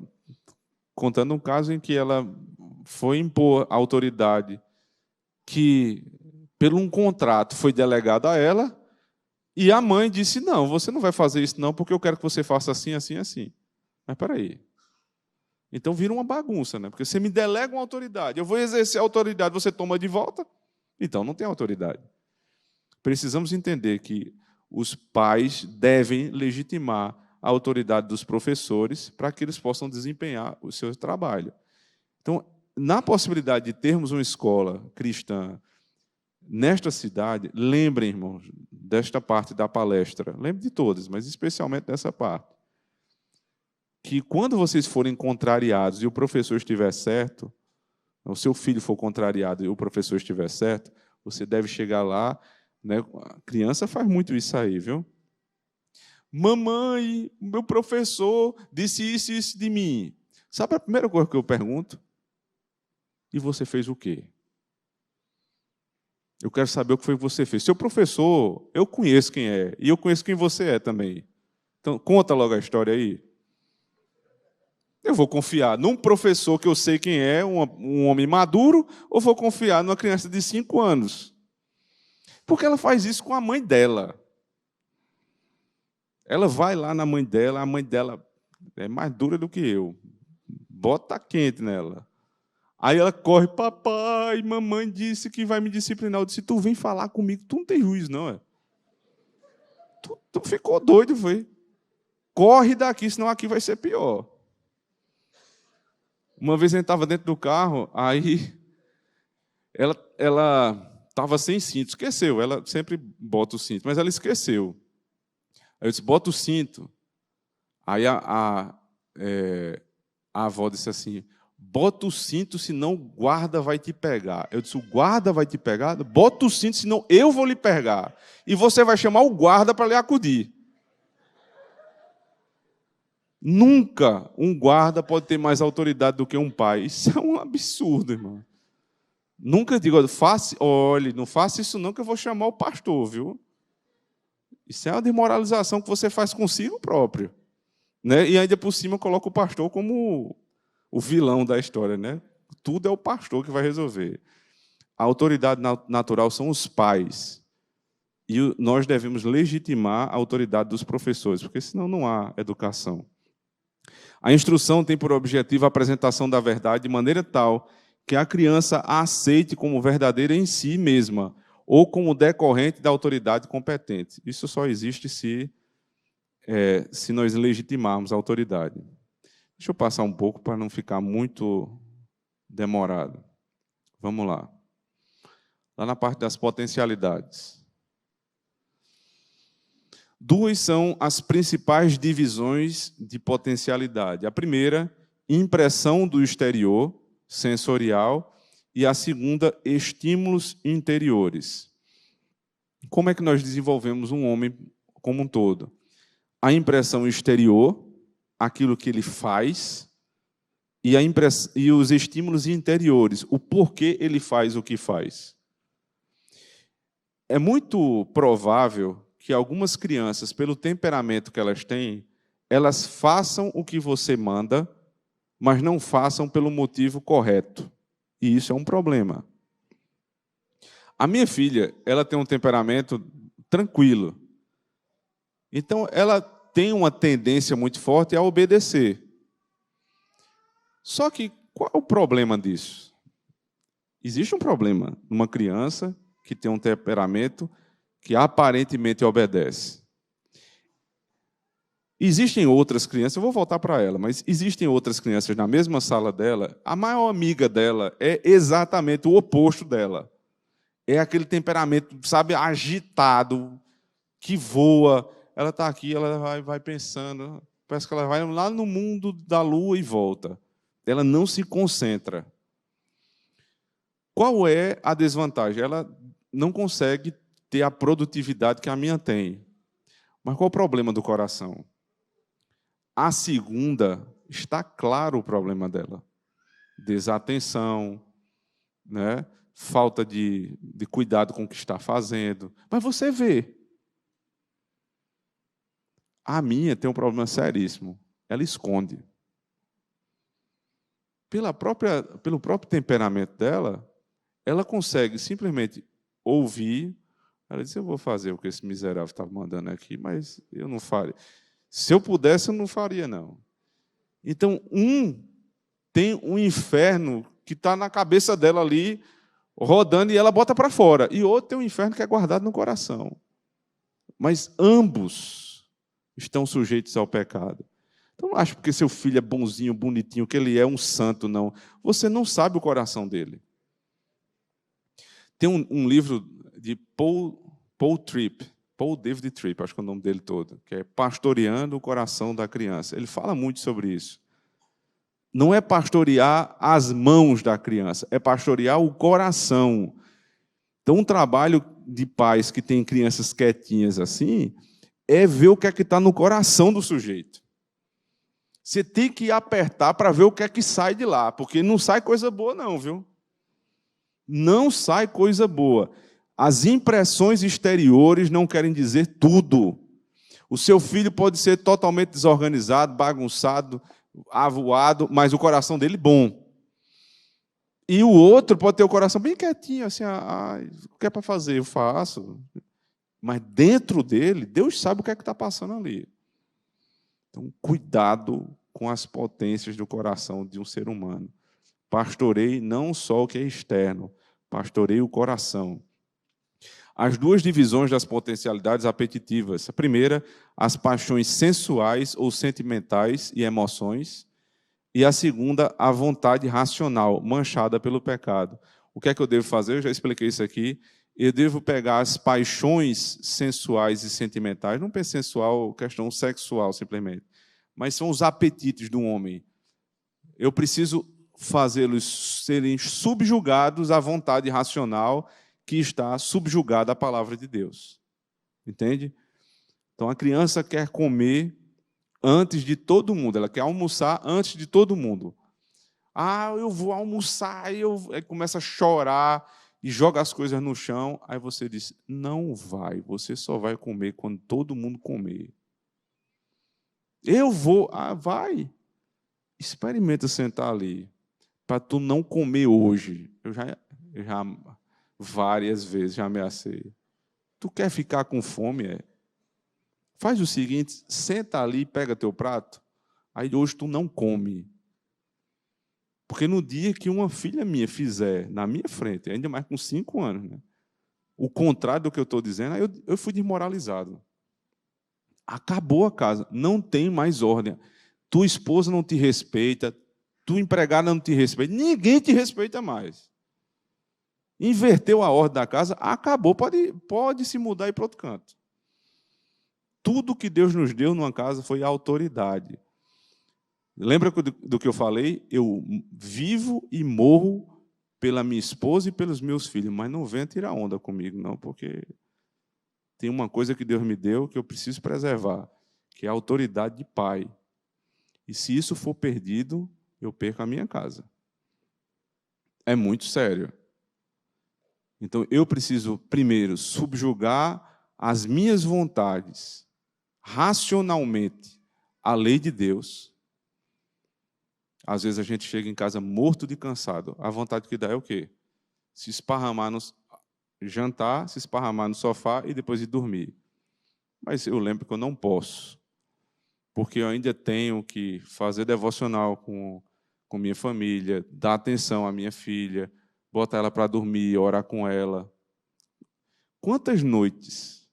contando um caso em que ela foi impor a autoridade que, pelo um contrato, foi delegado a ela, e a mãe disse, não, você não vai fazer isso não, porque eu quero que você faça assim, assim, assim. Mas, espera aí. Então, vira uma bagunça, né? Porque você me delega uma autoridade, eu vou exercer a autoridade, você toma de volta? Então, não tem autoridade. Precisamos entender que os pais devem legitimar a autoridade dos professores para que eles possam desempenhar o seu trabalho. Então, na possibilidade de termos uma escola cristã nesta cidade, lembrem, irmãos, desta parte da palestra, lembrem de todas, mas especialmente dessa parte, que quando vocês forem contrariados e o professor estiver certo, o seu filho for contrariado e o professor estiver certo, você deve chegar lá, né? A criança faz muito isso aí, viu? Mamãe, meu professor disse isso e isso de mim. Sabe a primeira coisa que eu pergunto? E você fez o quê? Eu quero saber o que foi que você fez. Seu professor, eu conheço quem é, e eu conheço quem você é também. Então, conta logo a história aí. Eu vou confiar num professor que eu sei quem é, um homem maduro, ou vou confiar numa criança de 5 anos? Porque ela faz isso com a mãe dela. Ela vai lá na mãe dela, a mãe dela é mais dura do que eu. Bota quente nela. Aí ela corre, papai, mamãe disse que vai me disciplinar. Eu disse, tu vem falar comigo, tu não tem juízo, não, é? Tu ficou doido, foi? Corre daqui, senão aqui vai ser pior. Uma vez a gente estava dentro do carro, aí ela estava sem cinto, esqueceu. Ela sempre bota o cinto, mas ela esqueceu. Aí eu disse, bota o cinto. Aí a avó disse assim, bota o cinto, senão o guarda vai te pegar. Eu disse, o guarda vai te pegar? Bota o cinto, senão eu vou lhe pegar. E você vai chamar o guarda para lhe acudir. Nunca um guarda pode ter mais autoridade do que um pai. Isso é um absurdo, irmão. Nunca digo, olhe, não faça isso não que eu vou chamar o pastor, viu? Isso é uma desmoralização que você faz consigo próprio. Né? E ainda por cima coloca o pastor como o vilão da história. Né? Tudo é o pastor que vai resolver. A autoridade natural são os pais. E nós devemos legitimar a autoridade dos professores, porque senão não há educação. A instrução tem por objetivo a apresentação da verdade de maneira tal que a criança a aceite como verdadeira em si mesma ou como decorrente da autoridade competente. Isso só existe se nós legitimarmos a autoridade. Deixa eu passar um pouco para não ficar muito demorado. Vamos lá. Lá na parte das potencialidades. Duas são as principais divisões de potencialidade. A primeira, impressão do exterior, sensorial, e a segunda, estímulos interiores. Como é que nós desenvolvemos um homem como um todo? A impressão exterior, aquilo que ele faz, e os estímulos interiores, o porquê ele faz o que faz. É muito provável que algumas crianças, pelo temperamento que elas têm, elas façam o que você manda, mas não façam pelo motivo correto. E isso é um problema. A minha filha, ela tem um temperamento tranquilo. Então, ela tem uma tendência muito forte a obedecer. Só que, qual é o problema disso? Existe um problema numa criança que tem um temperamento que aparentemente obedece. Existem outras crianças, eu vou voltar para ela, mas existem outras crianças na mesma sala dela, a maior amiga dela é exatamente o oposto dela. É aquele temperamento, sabe, agitado, que voa. Ela está aqui, ela vai pensando, parece que ela vai lá no mundo da lua e volta. Ela não se concentra. Qual é a desvantagem? Ela não consegue ter a produtividade que a minha tem. Mas qual o problema do coração? A segunda, está claro o problema dela. Desatenção, né? Falta de cuidado com o que está fazendo. Mas você vê. A minha tem um problema seríssimo. Ela esconde. Pelo próprio temperamento dela, ela consegue simplesmente ouvir. Ela disse, eu vou fazer o que esse miserável está mandando aqui, mas eu não faria. Se eu pudesse, eu não faria, não. Então, tem um inferno que está na cabeça dela ali, rodando, e ela bota para fora. E outro tem um inferno que é guardado no coração. Mas ambos estão sujeitos ao pecado. Então, não acho porque seu filho é bonzinho, bonitinho, que ele é um santo, não. Você não sabe o coração dele. Tem um livro de Paul Tripp, Paul David Tripp, acho que é o nome dele todo, que é Pastoreando o Coração da Criança. Ele fala muito sobre isso. Não é pastorear as mãos da criança, é pastorear o coração. Então, um trabalho de pais que tem crianças quietinhas assim, é ver o que é que está no coração do sujeito. Você tem que apertar para ver o que é que sai de lá, porque não sai coisa boa não, viu? Não sai coisa boa. As impressões exteriores não querem dizer tudo. O seu filho pode ser totalmente desorganizado, bagunçado, avoado, mas o coração dele bom. E o outro pode ter o coração bem quietinho, assim, o que é para fazer? Eu faço. Mas dentro dele, Deus sabe o que é que está passando ali. Então, cuidado com as potências do coração de um ser humano. Pastorei não só o que é externo, pastorei o coração. As duas divisões das potencialidades apetitivas. A primeira, as paixões sensuais ou sentimentais e emoções. E a segunda, a vontade racional, manchada pelo pecado. O que é que eu devo fazer? Eu já expliquei isso aqui. Eu devo pegar as paixões sensuais e sentimentais, não pense sensual, questão sexual simplesmente, mas são os apetites do homem. Eu preciso fazê-los serem subjugados à vontade racional que está subjugada à palavra de Deus. Entende? Então, a criança quer comer antes de todo mundo, ela quer almoçar antes de todo mundo. Ah, eu vou almoçar, aí começa a chorar e joga as coisas no chão. Aí você diz, não vai, você só vai comer quando todo mundo comer. Eu vou, vai. Experimenta sentar ali, para tu não comer hoje. Eu já várias vezes já ameacei. Tu quer ficar com fome? Faz o seguinte, senta ali, pega teu prato, aí hoje tu não come. Porque no dia que uma filha minha fizer na minha frente, ainda mais com 5 anos, né, o contrário do que eu estou dizendo, aí eu fui desmoralizado. Acabou a casa, não tem mais ordem. Tua esposa não te respeita, tua empregada não te respeita, ninguém te respeita mais. Inverteu a ordem da casa, acabou, pode se mudar e ir para outro canto. Tudo que Deus nos deu numa casa foi a autoridade. Lembra do que eu falei? Eu vivo e morro pela minha esposa e pelos meus filhos, mas não venha tirar onda comigo, não, porque tem uma coisa que Deus me deu que eu preciso preservar, que é a autoridade de pai. E se isso for perdido, eu perco a minha casa. É muito sério. Então, eu preciso, primeiro, subjugar as minhas vontades, racionalmente, à lei de Deus. Às vezes a gente chega em casa morto de cansado. A vontade que dá é o quê? Se esparramar no jantar, se esparramar no sofá e depois ir dormir. Mas eu lembro que eu não posso, porque eu ainda tenho que fazer devocional com minha família, dar atenção à minha filha, botar ela para dormir, orar com ela. Quantas noites?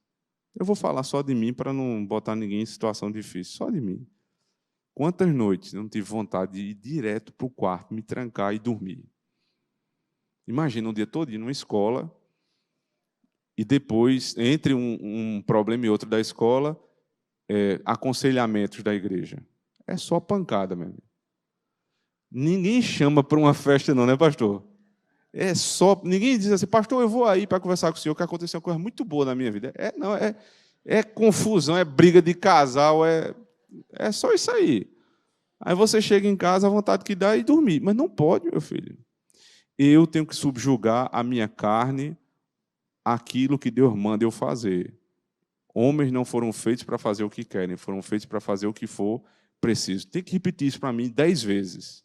Eu vou falar só de mim para não botar ninguém em situação difícil, só de mim. Quantas noites eu não tive vontade de ir direto para o quarto, me trancar e dormir? Imagina um dia todo numa escola e depois, entre um problema e outro da escola, aconselhamentos da igreja. É só pancada, meu amigo. Ninguém chama para uma festa não, né, pastor? É só, ninguém diz assim, pastor, eu vou aí para conversar com o senhor, que aconteceu uma coisa muito boa na minha vida. Não, é confusão, é briga de casal, é só isso aí. Aí você chega em casa, a vontade que dá é ir dormir. Mas não pode, meu filho. Eu tenho que subjugar a minha carne àquilo que Deus manda eu fazer. Homens não foram feitos para fazer o que querem, foram feitos para fazer o que for preciso. Tem que repetir isso para mim 10 vezes.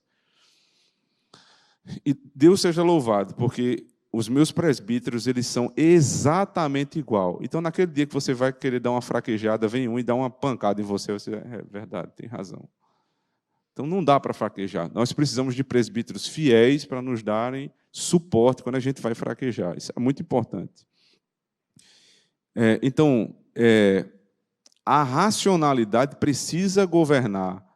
E Deus seja louvado, porque os meus presbíteros, eles são exatamente igual. Então, naquele dia que você vai querer dar uma fraquejada, vem um e dá uma pancada em você, você é verdade, tem razão. Então, não dá para fraquejar. Nós precisamos de presbíteros fiéis para nos darem suporte quando a gente vai fraquejar. Isso é muito importante. Então, a racionalidade precisa governar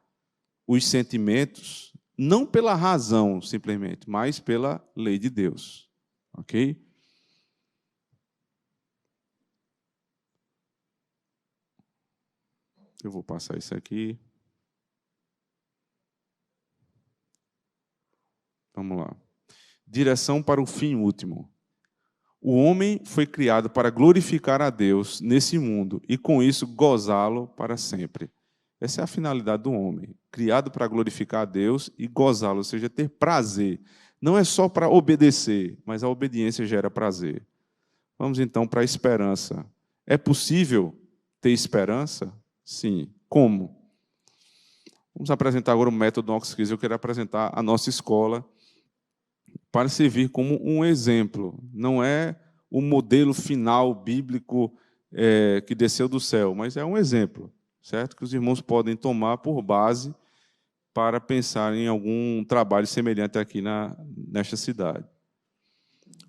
os sentimentos, não pela razão, simplesmente, mas pela lei de Deus. Ok? Eu vou passar isso aqui. Vamos lá. Direção para o fim último. O homem foi criado para glorificar a Deus nesse mundo e, com isso, gozá-lo para sempre. Essa é a finalidade do homem. Criado para glorificar a Deus e gozá-lo, ou seja, ter prazer. Não é só para obedecer, mas a obediência gera prazer. Vamos, então, para a esperança. É possível ter esperança? Sim. Como? Vamos apresentar agora o método Knox Kids. Eu quero apresentar a nossa escola para servir como um exemplo. Não é o modelo final bíblico que desceu do céu, mas é um exemplo, certo? Que os irmãos podem tomar por base para pensar em algum trabalho semelhante aqui nesta cidade.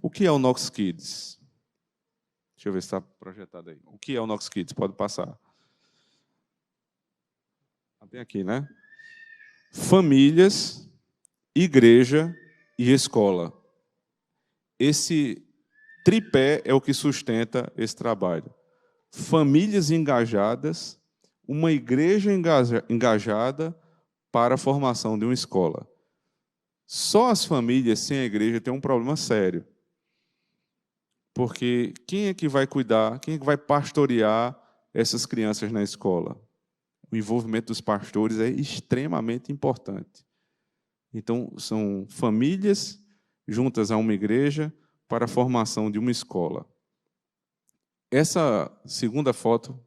O que é o Knox Kids? Deixa eu ver se está projetado aí. O que é o Knox Kids? Pode passar. Tem aqui, né? Famílias, igreja e escola. Esse tripé é o que sustenta esse trabalho. Famílias engajadas, uma igreja engajada para a formação de uma escola. Só as famílias sem a igreja têm um problema sério. Porque quem é que vai cuidar, quem é que vai pastorear essas crianças na escola? O envolvimento dos pastores é extremamente importante. Então, são famílias juntas a uma igreja para a formação de uma escola. Essa segunda foto,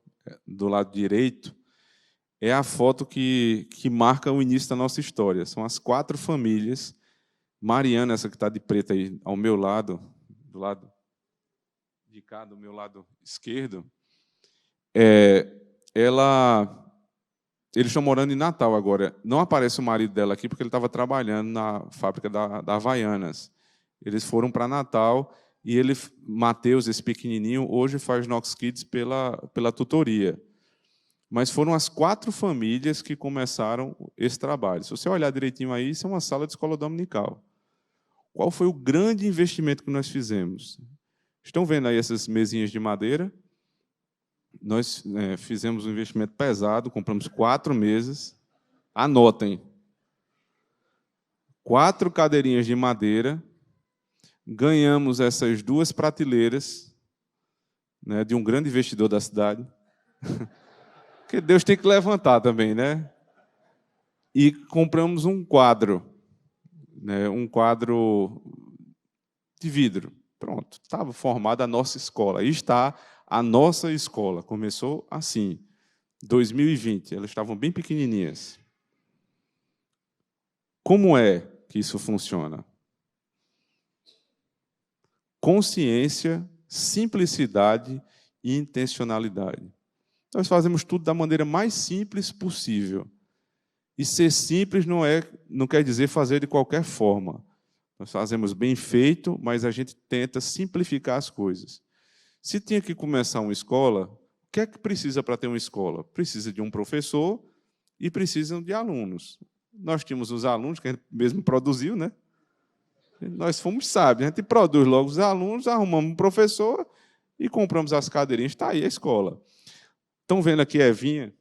do lado direito, é a foto que marca o início da nossa história. São as 4 famílias. Mariana, essa que está de preto aí ao meu lado, do lado de cá, do meu lado esquerdo, eles estão morando em Natal agora. Não aparece o marido dela aqui porque ele estava trabalhando na fábrica da Havaianas. Eles foram para Natal e Mateus, esse pequenininho, hoje faz Knox Kids pela tutoria. Mas foram as 4 famílias que começaram esse trabalho. Se você olhar direitinho aí, isso é uma sala de escola dominical. Qual foi o grande investimento que nós fizemos? Estão vendo aí essas mesinhas de madeira? Nós fizemos um investimento pesado, compramos 4 mesas. Anotem. 4 cadeirinhas de madeira. Ganhamos essas 2 prateleiras, né, de um grande investidor da cidade. Porque Deus tem que levantar também, né? E compramos um quadro, né, um quadro de vidro. Pronto, estava formada a nossa escola. Aí está a nossa escola. Começou assim, 2020. Elas estavam bem pequenininhas. Como é que isso funciona? Consciência, simplicidade e intencionalidade. Nós fazemos tudo da maneira mais simples possível. E ser simples não quer dizer fazer de qualquer forma. Nós fazemos bem feito, mas a gente tenta simplificar as coisas. Se tinha que começar uma escola, o que é que precisa para ter uma escola? Precisa de um professor e precisam de alunos. Nós tínhamos os alunos, que a gente mesmo produziu, né? Nós fomos sábios, a gente produz logo os alunos, arrumamos um professor e compramos as cadeirinhas. Está aí a escola. Estão vendo aqui a Evinha?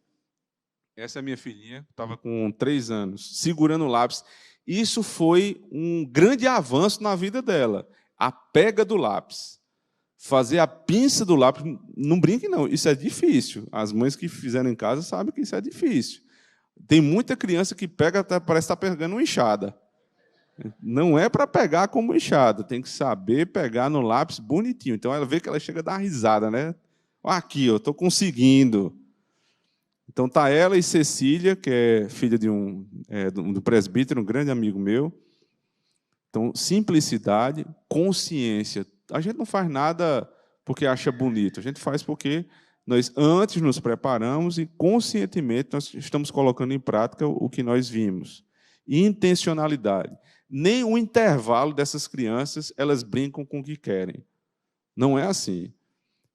Essa é a minha filhinha, estava com 3 anos, segurando o lápis. Isso foi um grande avanço na vida dela. A pega do lápis. Fazer a pinça do lápis, não brinque não, isso é difícil. As mães que fizeram em casa sabem que isso é difícil. Tem muita criança que pega, parece estar pegando uma enxada. Não é para pegar como enxada, tem que saber pegar no lápis bonitinho. Então ela vê que ela chega a dar risada, né? Aqui, eu estou conseguindo. Então está ela e Cecília, que é filha do presbítero, um grande amigo meu. Então, simplicidade, consciência. A gente não faz nada porque acha bonito, a gente faz porque nós antes nos preparamos e conscientemente nós estamos colocando em prática o que nós vimos. E intencionalidade. Nem o intervalo dessas crianças, elas brincam com o que querem. Não é assim.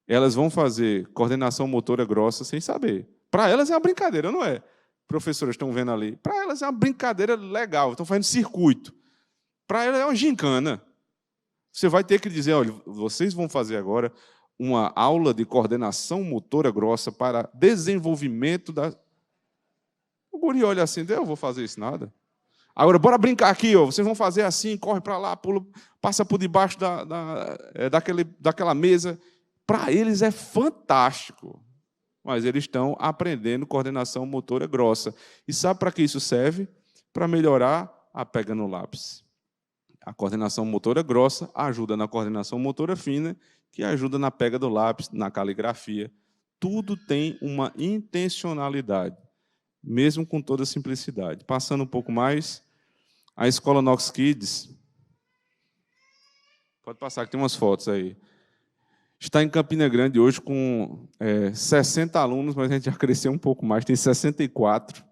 Elas vão fazer coordenação motora grossa sem saber. Para elas é uma brincadeira, não é? Professoras estão vendo ali. Para elas é uma brincadeira legal, estão fazendo circuito. Para elas é uma gincana. Você vai ter que dizer, olha, vocês vão fazer agora uma aula de coordenação motora grossa para desenvolvimento da... O guri olha assim, eu vou fazer isso nada. Agora, bora brincar aqui, ó. Vocês vão fazer assim, corre para lá, pula, passa por debaixo daquela mesa. Para eles é fantástico, mas eles estão aprendendo coordenação motora grossa. E sabe para que isso serve? Para melhorar a pega no lápis. A coordenação motora grossa ajuda na coordenação motora fina, que ajuda na pega do lápis, na caligrafia. Tudo tem uma intencionalidade, mesmo com toda a simplicidade. Passando um pouco mais, a escola Knox Kids, pode passar, que tem umas fotos aí. Está em Campina Grande hoje com 60 alunos, mas a gente já cresceu um pouco mais, tem 64.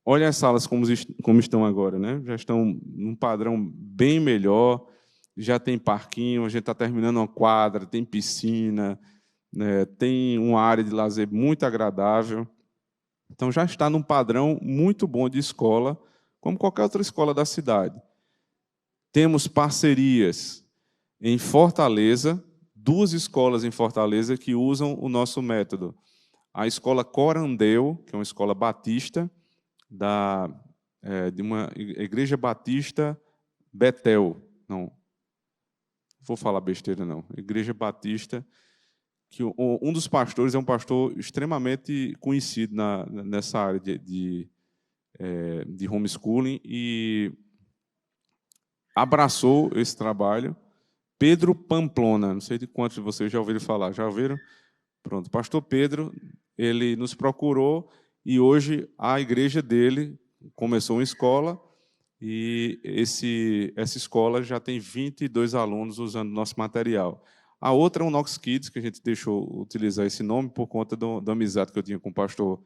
Olha as salas como estão agora, né? Já estão num padrão bem melhor, já tem parquinho, a gente está terminando uma quadra, tem piscina, né? Tem uma área de lazer muito agradável. Então, já está num padrão muito bom de escola, como qualquer outra escola da cidade. Temos parcerias. em Fortaleza, 2 escolas em Fortaleza que usam o nosso método. A escola Corandeu, que é uma escola batista, de uma igreja batista Betel. Não, vou falar besteira, não. Igreja batista, que um dos pastores é um pastor extremamente conhecido nessa área de homeschooling e abraçou esse trabalho. Pedro Pamplona, não sei de quantos de vocês já ouviram falar. Já ouviram? Pronto, pastor Pedro, ele nos procurou e hoje a igreja dele começou uma escola e essa escola já tem 22 alunos usando nosso material. A outra é o Nox Kids, que a gente deixou utilizar esse nome por conta da amizade que eu tinha com o pastor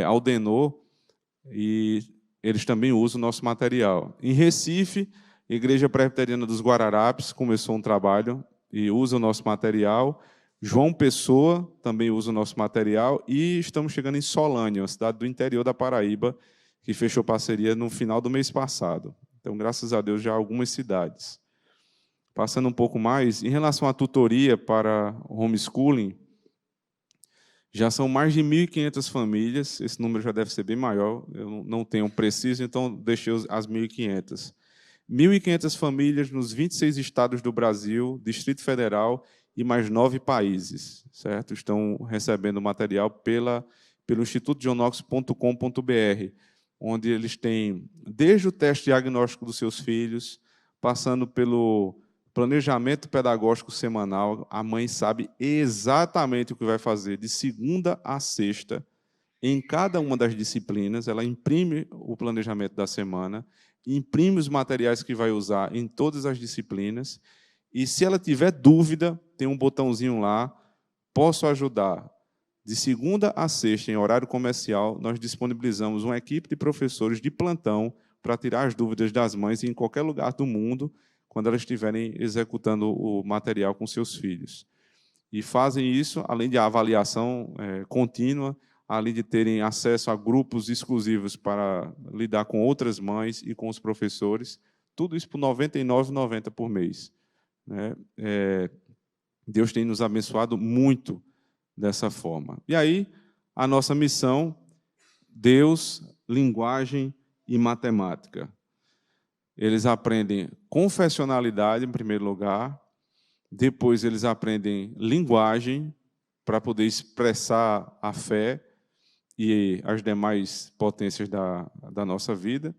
Aldenor, e eles também usam o nosso material. Em Recife, a Igreja Presbiteriana dos Guararapes começou um trabalho e usa o nosso material. João Pessoa também usa o nosso material. E estamos chegando em Solânia, uma cidade do interior da Paraíba, que fechou parceria no final do mês passado. Então, graças a Deus, já há algumas cidades. Passando um pouco mais, em relação à tutoria para homeschooling, já são mais de 1.500 famílias, esse número já deve ser bem maior, eu não tenho preciso, então deixei as 1.500. 1.500 famílias nos 26 estados do Brasil, Distrito Federal e mais 9 países, certo? Estão recebendo material pelo institutojohnox.com.br, onde eles têm desde o teste diagnóstico dos seus filhos, passando pelo planejamento pedagógico semanal. A mãe sabe exatamente o que vai fazer de segunda a sexta, em cada uma das disciplinas. Ela imprime o planejamento da semana, imprime os materiais que vai usar em todas as disciplinas, e se ela tiver dúvida, tem um botãozinho lá, posso ajudar. De segunda a sexta, em horário comercial, nós disponibilizamos uma equipe de professores de plantão para tirar as dúvidas das mães em qualquer lugar do mundo, quando elas estiverem executando o material com seus filhos. E fazem isso, além de avaliação contínua, além de terem acesso a grupos exclusivos para lidar com outras mães e com os professores, tudo isso por R$ 99,90 por mês. Deus tem nos abençoado muito dessa forma. E aí, a nossa missão, Deus, linguagem e matemática. Eles aprendem confessionalidade, em primeiro lugar, depois eles aprendem linguagem, para poder expressar a fé e as demais potências da nossa vida,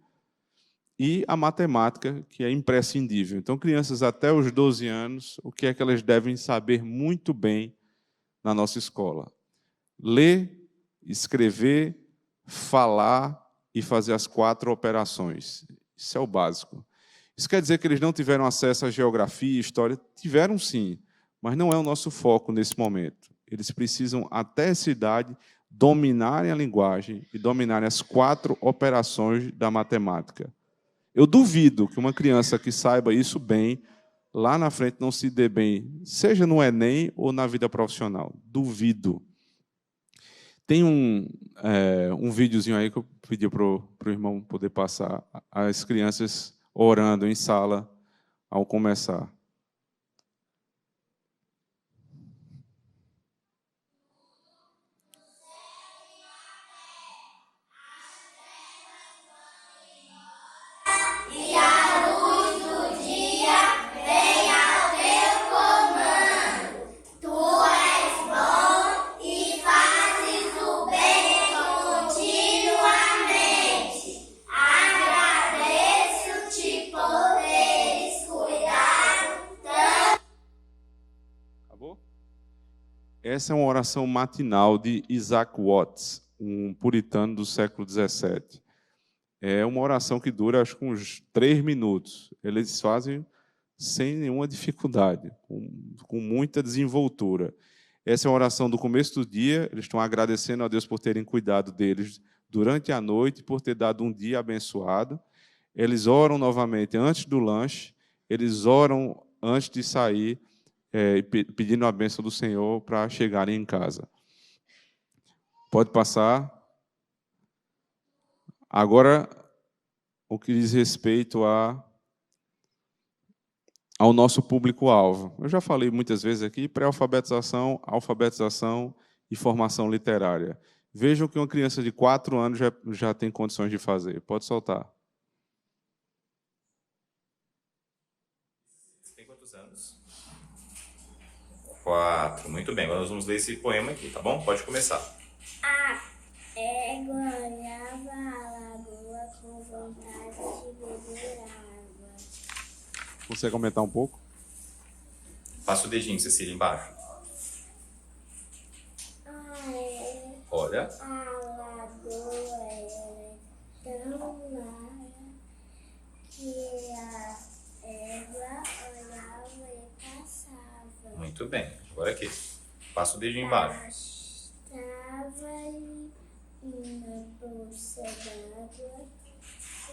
e a matemática, que é imprescindível. Então, crianças até os 12 anos, o que é que elas devem saber muito bem na nossa escola? Ler, escrever, falar e fazer as 4 operações. Isso é o básico. Isso quer dizer que eles não tiveram acesso à geografia e história? Tiveram sim, mas não é o nosso foco nesse momento. Eles precisam, até essa idade, dominarem a linguagem e dominarem as 4 operações da matemática. Eu duvido que uma criança que saiba isso bem, lá na frente não se dê bem, seja no Enem ou na vida profissional. Duvido. Tem um videozinho aí que eu pedi para o irmão poder passar, as crianças orando em sala ao começar. E a luz do dia vem ao teu comando. Tu és bom e fazes o bem continuamente. Agradeço-te por teres cuidado tanto. Acabou? Essa é uma oração matinal de Isaac Watts, um puritano do século XVII. É uma oração que dura, acho que uns 3 minutos. Eles fazem sem nenhuma dificuldade, com muita desenvoltura. Essa é uma oração do começo do dia, eles estão agradecendo a Deus por terem cuidado deles durante a noite, por ter dado um dia abençoado. Eles oram novamente antes do lanche, eles oram antes de sair, pedindo a bênção do Senhor para chegarem em casa. Pode passar. Agora, o que diz respeito ao nosso público-alvo. Eu já falei muitas vezes aqui, pré-alfabetização, alfabetização e formação literária. Vejam que uma criança de 4 anos já tem condições de fazer. Pode soltar. Tem quantos anos? 4. Muito bem, agora nós vamos ler esse poema aqui, tá bom? Pode começar. A égua olhava a lagoa com vontade de beber água. Você comentar um pouco? Passa o dedinho, Cecília, embaixo. Olha. A lagoa era tão larga que a égua olhava e passava. Muito bem, agora aqui. Passa o dedinho embaixo. Estava na bolsa d'água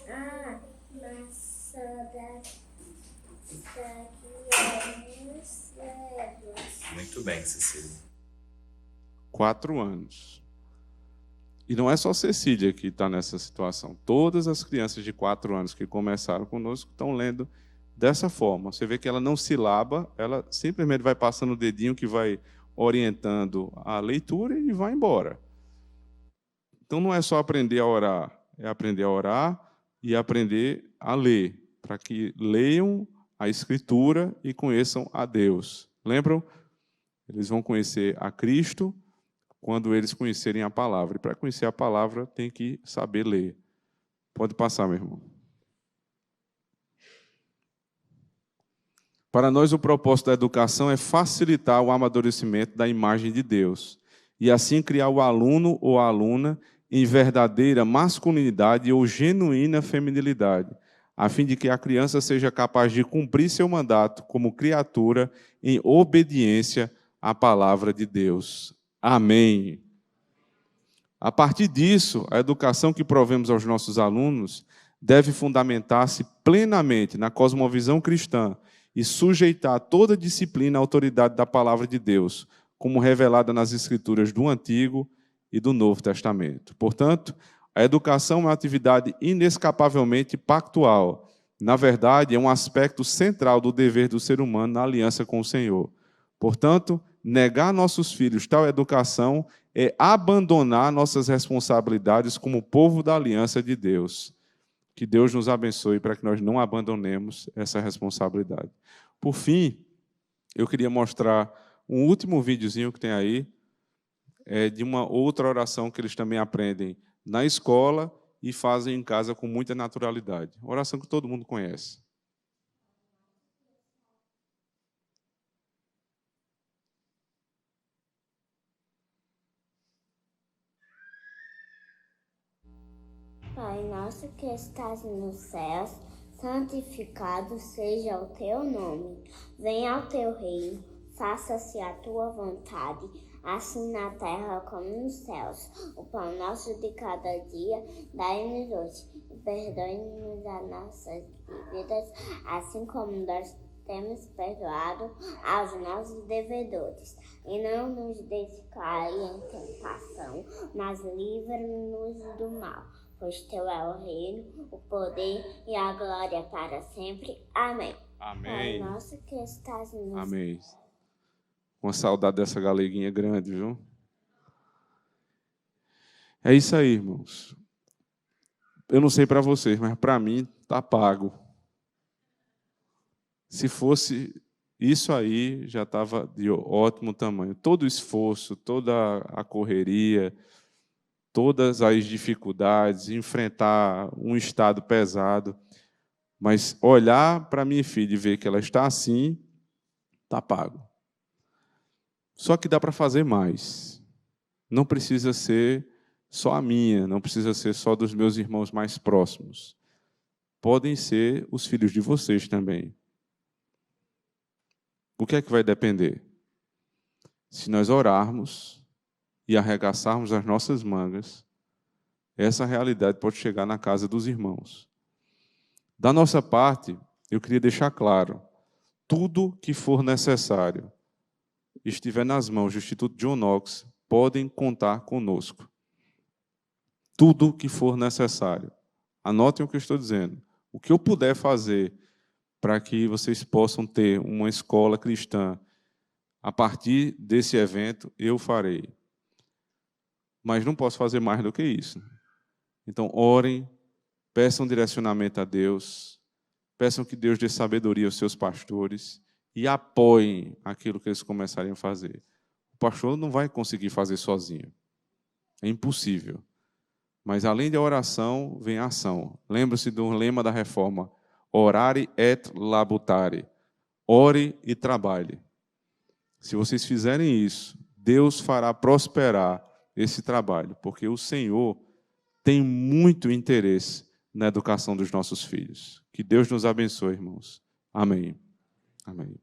a maçã das léguas. Muito bem, Cecília. 4 anos. E não é só Cecília que está nessa situação. Todas as crianças de 4 anos que começaram conosco estão lendo dessa forma. Você vê que ela não silaba, ela simplesmente vai passando o dedinho que vai orientando a leitura e vai embora. Então não é só aprender a orar, é aprender a orar e aprender a ler, para que leiam a Escritura e conheçam a Deus. Lembram? Eles vão conhecer a Cristo quando eles conhecerem a palavra. E para conhecer a palavra, tem que saber ler. Pode passar, meu irmão. Para nós, o propósito da educação é facilitar o amadurecimento da imagem de Deus e assim criar o aluno ou a aluna em verdadeira masculinidade ou genuína feminilidade, a fim de que a criança seja capaz de cumprir seu mandato como criatura em obediência à palavra de Deus. Amém. A partir disso, a educação que provemos aos nossos alunos deve fundamentar-se plenamente na cosmovisão cristã e sujeitar toda disciplina à autoridade da palavra de Deus, como revelada nas Escrituras do Antigo e do Novo Testamento. Portanto, a educação é uma atividade inescapavelmente pactual. Na verdade, é um aspecto central do dever do ser humano na aliança com o Senhor. Portanto, negar a nossos filhos tal educação é abandonar nossas responsabilidades como povo da aliança de Deus. Que Deus nos abençoe para que nós não abandonemos essa responsabilidade. Por fim, eu queria mostrar um último videozinho que tem aí, de uma outra oração que eles também aprendem na escola e fazem em casa com muita naturalidade. Oração que todo mundo conhece. Pai nosso que estás nos céus, santificado seja o teu nome. Venha o teu reino, faça-se a tua vontade, assim na terra como nos céus. O pão nosso de cada dia, dai-nos hoje, e perdoe-nos as nossas dívidas, assim como nós temos perdoado aos nossos devedores. E não nos deixe cair em tentação, mas livra-nos do mal. Pois teu é o reino, o poder e a glória para sempre. Amém. Amém. Pai nosso que estás nos... Amém. Com saudade dessa galeguinha grande, viu? É isso aí, irmãos. Eu não sei para vocês, mas para mim está pago. Se fosse isso aí, já estava de ótimo tamanho. Todo o esforço, toda a correria, todas as dificuldades, enfrentar um estado pesado, mas olhar para minha filha e ver que ela está assim, está pago. Só que dá para fazer mais. Não precisa ser só a minha, não precisa ser só dos meus irmãos mais próximos. Podem ser os filhos de vocês também. O que é que vai depender? Se nós orarmos e arregaçarmos as nossas mangas, essa realidade pode chegar na casa dos irmãos. Da nossa parte, eu queria deixar claro, tudo que for necessário, estiver nas mãos do Instituto John Knox, podem contar conosco. Tudo que for necessário. Anotem o que eu estou dizendo. O que eu puder fazer para que vocês possam ter uma escola cristã. A partir desse evento, eu farei. Mas não posso fazer mais do que isso. Então, orem, peçam direcionamento a Deus, peçam que Deus dê sabedoria aos seus pastores e apoiem aquilo que eles começarem a fazer. O pastor não vai conseguir fazer sozinho. É impossível. Mas, além da oração, vem a ação. Lembre-se do lema da reforma: orare et labutare. Ore e trabalhe. Se vocês fizerem isso, Deus fará prosperar esse trabalho, porque o Senhor tem muito interesse na educação dos nossos filhos. Que Deus nos abençoe, irmãos. Amém. Amém.